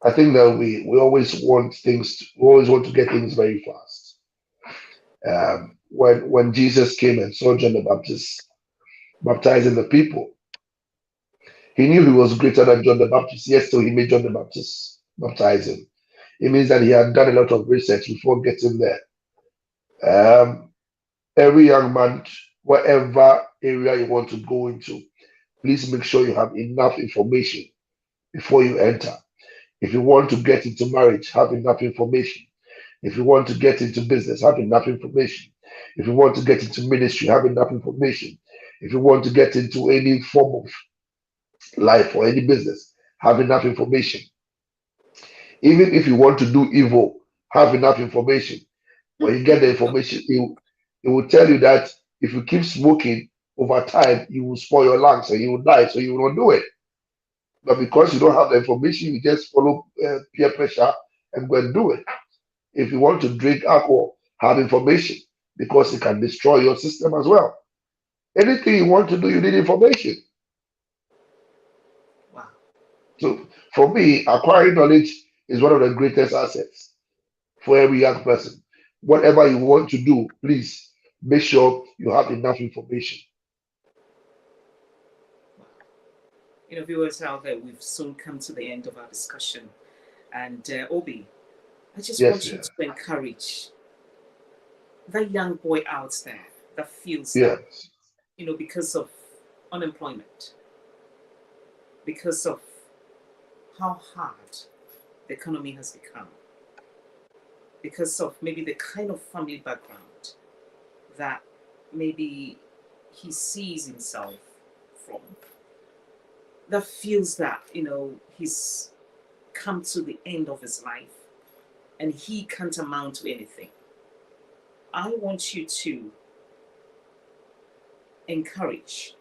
Speaker 3: I think that we always want we always want to get things very fast. When Jesus came and saw John the Baptist baptizing the people, he knew he was greater than John the Baptist. Yes, so he made John the Baptist baptize him. It means that he had done a lot of research before getting there. Um, every young man, whatever area you want to go into, please make sure you have enough information before you enter. If you want to get into marriage, have enough information. If you want to get into business, have enough information. If you want to get into ministry, have enough information. If you want to get into any form of life or any business, have enough information. Even if you want to do evil, have enough information. When you get the information, it will tell you that if you keep smoking over time, you will spoil your lungs and you will die, so you will not do it. But because you don't have the information, you just follow peer pressure and go and do it. If you want to drink alcohol, have information because it can destroy your system as well. Anything you want to do, you need information.
Speaker 2: Wow.
Speaker 3: So for me, acquiring knowledge is one of the greatest assets for every young person. Whatever you want to do, please make sure you have enough information.
Speaker 2: Viewers out there, we've soon come to the end of our discussion. And Obi, I just
Speaker 3: Yes,
Speaker 2: want you
Speaker 3: yeah.
Speaker 2: to encourage that young boy out there that feels that,
Speaker 3: Yes.
Speaker 2: because of unemployment, because of how hard the economy has become, because of maybe the kind of family background that maybe he sees himself from, that feels that, he's come to the end of his life and he can't amount to anything. I want you to encourage,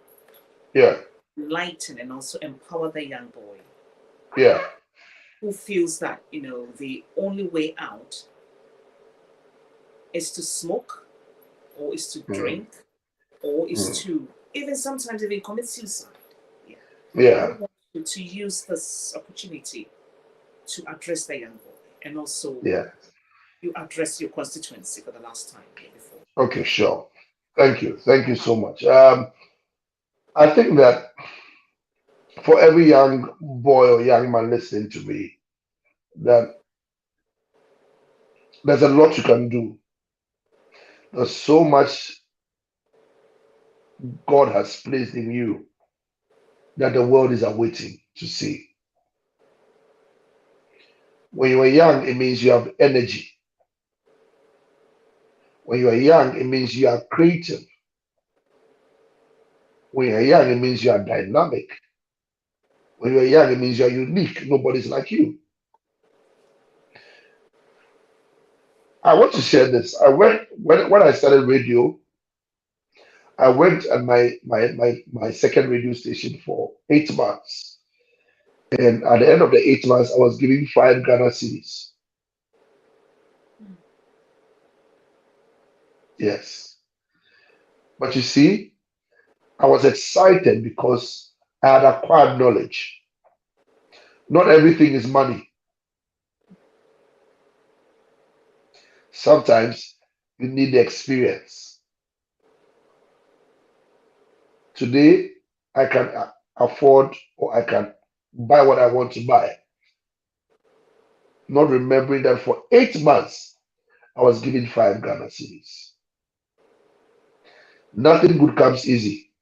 Speaker 3: Yeah.
Speaker 2: enlighten, and also empower the young boy
Speaker 3: Yeah.
Speaker 2: who feels that, the only way out is to smoke, or is to
Speaker 3: Mhm.
Speaker 2: drink, or is
Speaker 3: Mhm.
Speaker 2: to even sometimes even commit suicide. Yeah. I
Speaker 3: Yeah.
Speaker 2: want you to use this opportunity to address the young boy, and also
Speaker 3: Yeah.
Speaker 2: you address your constituency for the last time before.
Speaker 3: Okay, sure. Thank you. Thank you so much. I think that for every young boy or young man listening to me, that there's a lot you can do. There's so much God has placed in you that the world is awaiting to see. When you are young, it means you have energy. When you are young, it means you are creative. When you are young, it means you are dynamic. When you are young, it means you are unique. Nobody's like you. I want to share this. I went when I started radio, I went at my second radio station for 8 months. And at the end of the 8 months, I was giving 5 Ghana cedis. Yes. But you see, I was excited because I had acquired knowledge. Not everything is money. Sometimes you need the experience. Today, I can afford or I can buy what I want to buy, not remembering that for 8 months I was given 5 Ghana cedis. Nothing good comes easy.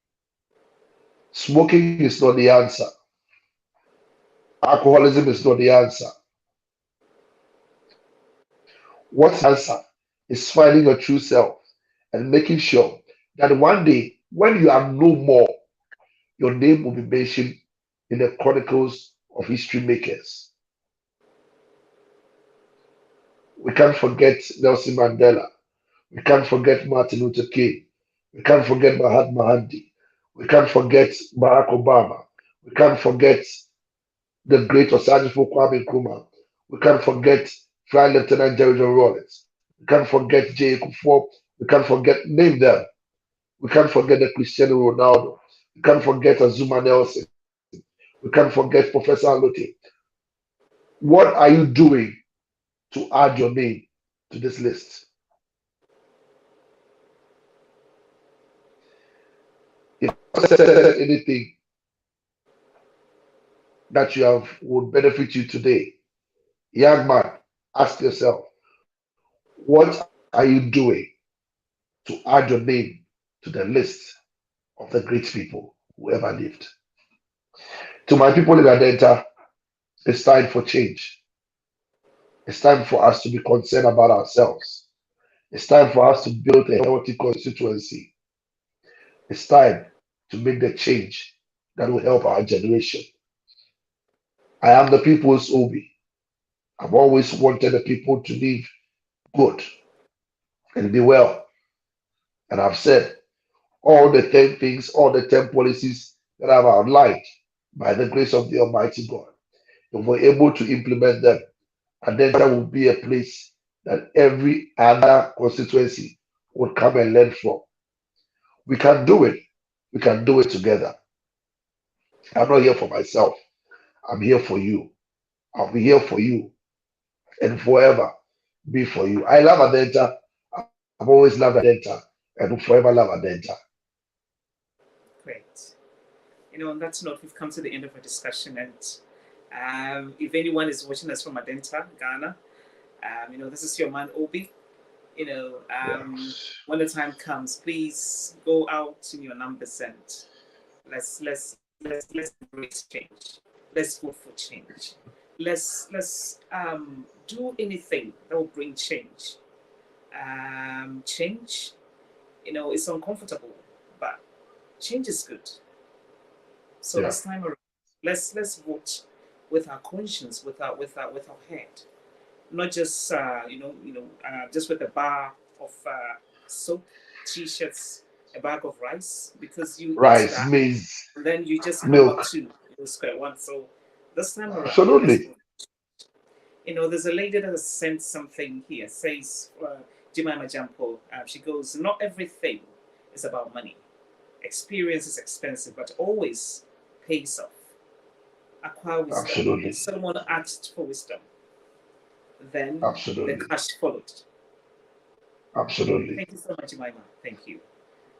Speaker 3: Smoking is not the answer. Alcoholism is not the answer. What's the answer is finding your true self and making sure that one day, when you are no more, your name will be mentioned in the chronicles of history makers. We can't forget Nelson Mandela. We can't forget Martin Luther King. We can't forget Mahatma Gandhi. We can't forget Barack Obama. We can't forget the great Osagyefo Kwame Nkrumah. We can't forget Flying Lieutenant Jerry John Rawlings. We can't forget J. Kufuor. We can't forget, name them. We can't forget the Cristiano Ronaldo. We can't forget Azuma Nelson. We can't forget Professor Alote. What are you doing to add your name to this list? If I said anything that you have would benefit you today, young man, ask yourself, what are you doing to add your name to the list of the great people who ever lived? To my people in Adenta, it's time for change. It's time for us to be concerned about ourselves. It's time for us to build a healthy constituency. It's time to make the change that will help our generation. I am the people's Obi. I've always wanted the people to live good and be well. And I've said all the 10 things, all the 10 policies that I've outlined by the grace of the Almighty God. If we're able to implement them, and then that will be a place that every other constituency would come and learn from. We can do it. We can do it together. I'm not here for myself. I'm here for you. I'll be here for you and forever be for you. I love Adenta. I've always loved Adenta and will forever love Adenta.
Speaker 2: Great. On that note, we've come to the end of our discussion. And if anyone is watching us from Adenta, Ghana, this is your man Obi. When the time comes, please go out in your numbers and let's embrace change. Let's vote for change. Let's do anything that will bring change. Change, it's uncomfortable, but change is good. So this time around, let's vote with our conscience, with our head, not just just with a bar of soap, t-shirts, a bag of rice, because you eat that,
Speaker 3: maize,
Speaker 2: and then you just come
Speaker 3: milk.
Speaker 2: up to square one. So this time around,
Speaker 3: Absolutely.
Speaker 2: there's a lady that has sent something here. Says Jemima Jampo. She goes, not everything is about money. Experience is expensive, but always pays off. Acquire wisdom.
Speaker 3: Absolutely.
Speaker 2: Someone asked for wisdom. Then
Speaker 3: Absolutely.
Speaker 2: the cash followed.
Speaker 3: Absolutely.
Speaker 2: Thank you so much, Jemima. Thank you.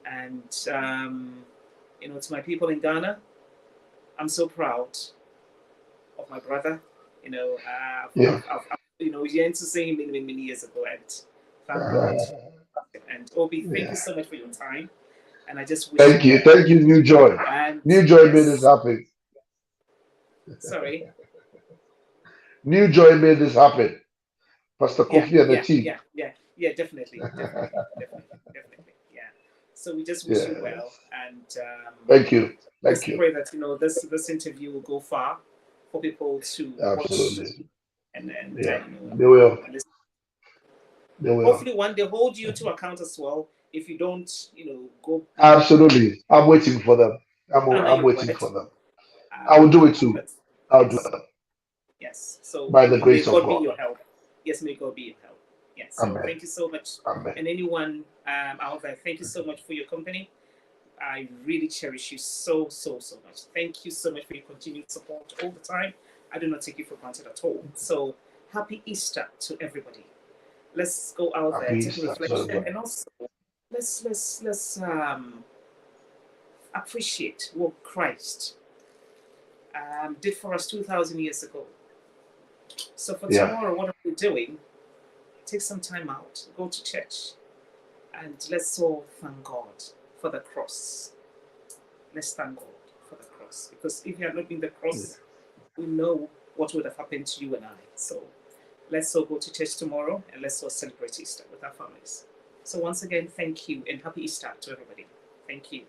Speaker 2: And to my people in Ghana, I'm so proud of my brother. You know,
Speaker 3: Yeah.
Speaker 2: you know, yearned to see him many years ago, and thank God. And Obi, thank you
Speaker 3: Yeah.
Speaker 2: so much for your time, and I just wish you well.
Speaker 3: Thank you, New Joy.
Speaker 2: And
Speaker 3: New Joy made this
Speaker 2: yes,
Speaker 3: happen.
Speaker 2: sorry.
Speaker 3: New Joy made this happen. Pastor Kofi and the team.
Speaker 2: Definitely, yeah. So we just wish you
Speaker 3: Yeah.
Speaker 2: well, and
Speaker 3: Thank you. Thank
Speaker 2: just
Speaker 3: you.
Speaker 2: pray that this interview will go far for people to watch
Speaker 3: Absolutely.
Speaker 2: and
Speaker 3: Yeah.
Speaker 2: you know,
Speaker 3: They will.
Speaker 2: and listen.
Speaker 3: They will.
Speaker 2: Hopefully one day hold you to account as well if you don't, you know, go, you know,
Speaker 3: Absolutely. I'm waiting for them.
Speaker 2: honor
Speaker 3: I'm
Speaker 2: your
Speaker 3: waiting
Speaker 2: word.
Speaker 3: for them. I will do it too.
Speaker 2: But
Speaker 3: I'll do
Speaker 2: yes,
Speaker 3: it
Speaker 2: yes. So
Speaker 3: by the
Speaker 2: may
Speaker 3: grace of
Speaker 2: God be
Speaker 3: God.
Speaker 2: your help. Yes, may God be your help. Yes. So
Speaker 3: Amen.
Speaker 2: thank you so much,
Speaker 3: Amen.
Speaker 2: and anyone out there, thank you so much for your company. I really cherish you so much. Thank you so much for your continued support all the time. I do not take you for granted at all. So happy Easter to everybody. Let's go out there,
Speaker 3: Happy
Speaker 2: take a
Speaker 3: Easter to
Speaker 2: reflection,
Speaker 3: everybody.
Speaker 2: and also let's appreciate what Christ did for us 2,000 years ago. So for
Speaker 3: Yeah.
Speaker 2: tomorrow, what are we doing? Take some time out, go to church, and let's all thank God for the cross. Let's thank God for the cross. Because if you had not been the cross, we know what would have happened to you and I. So let's all go to church tomorrow and let's all celebrate Easter with our families. So once again, thank you and happy Easter to everybody. Thank you.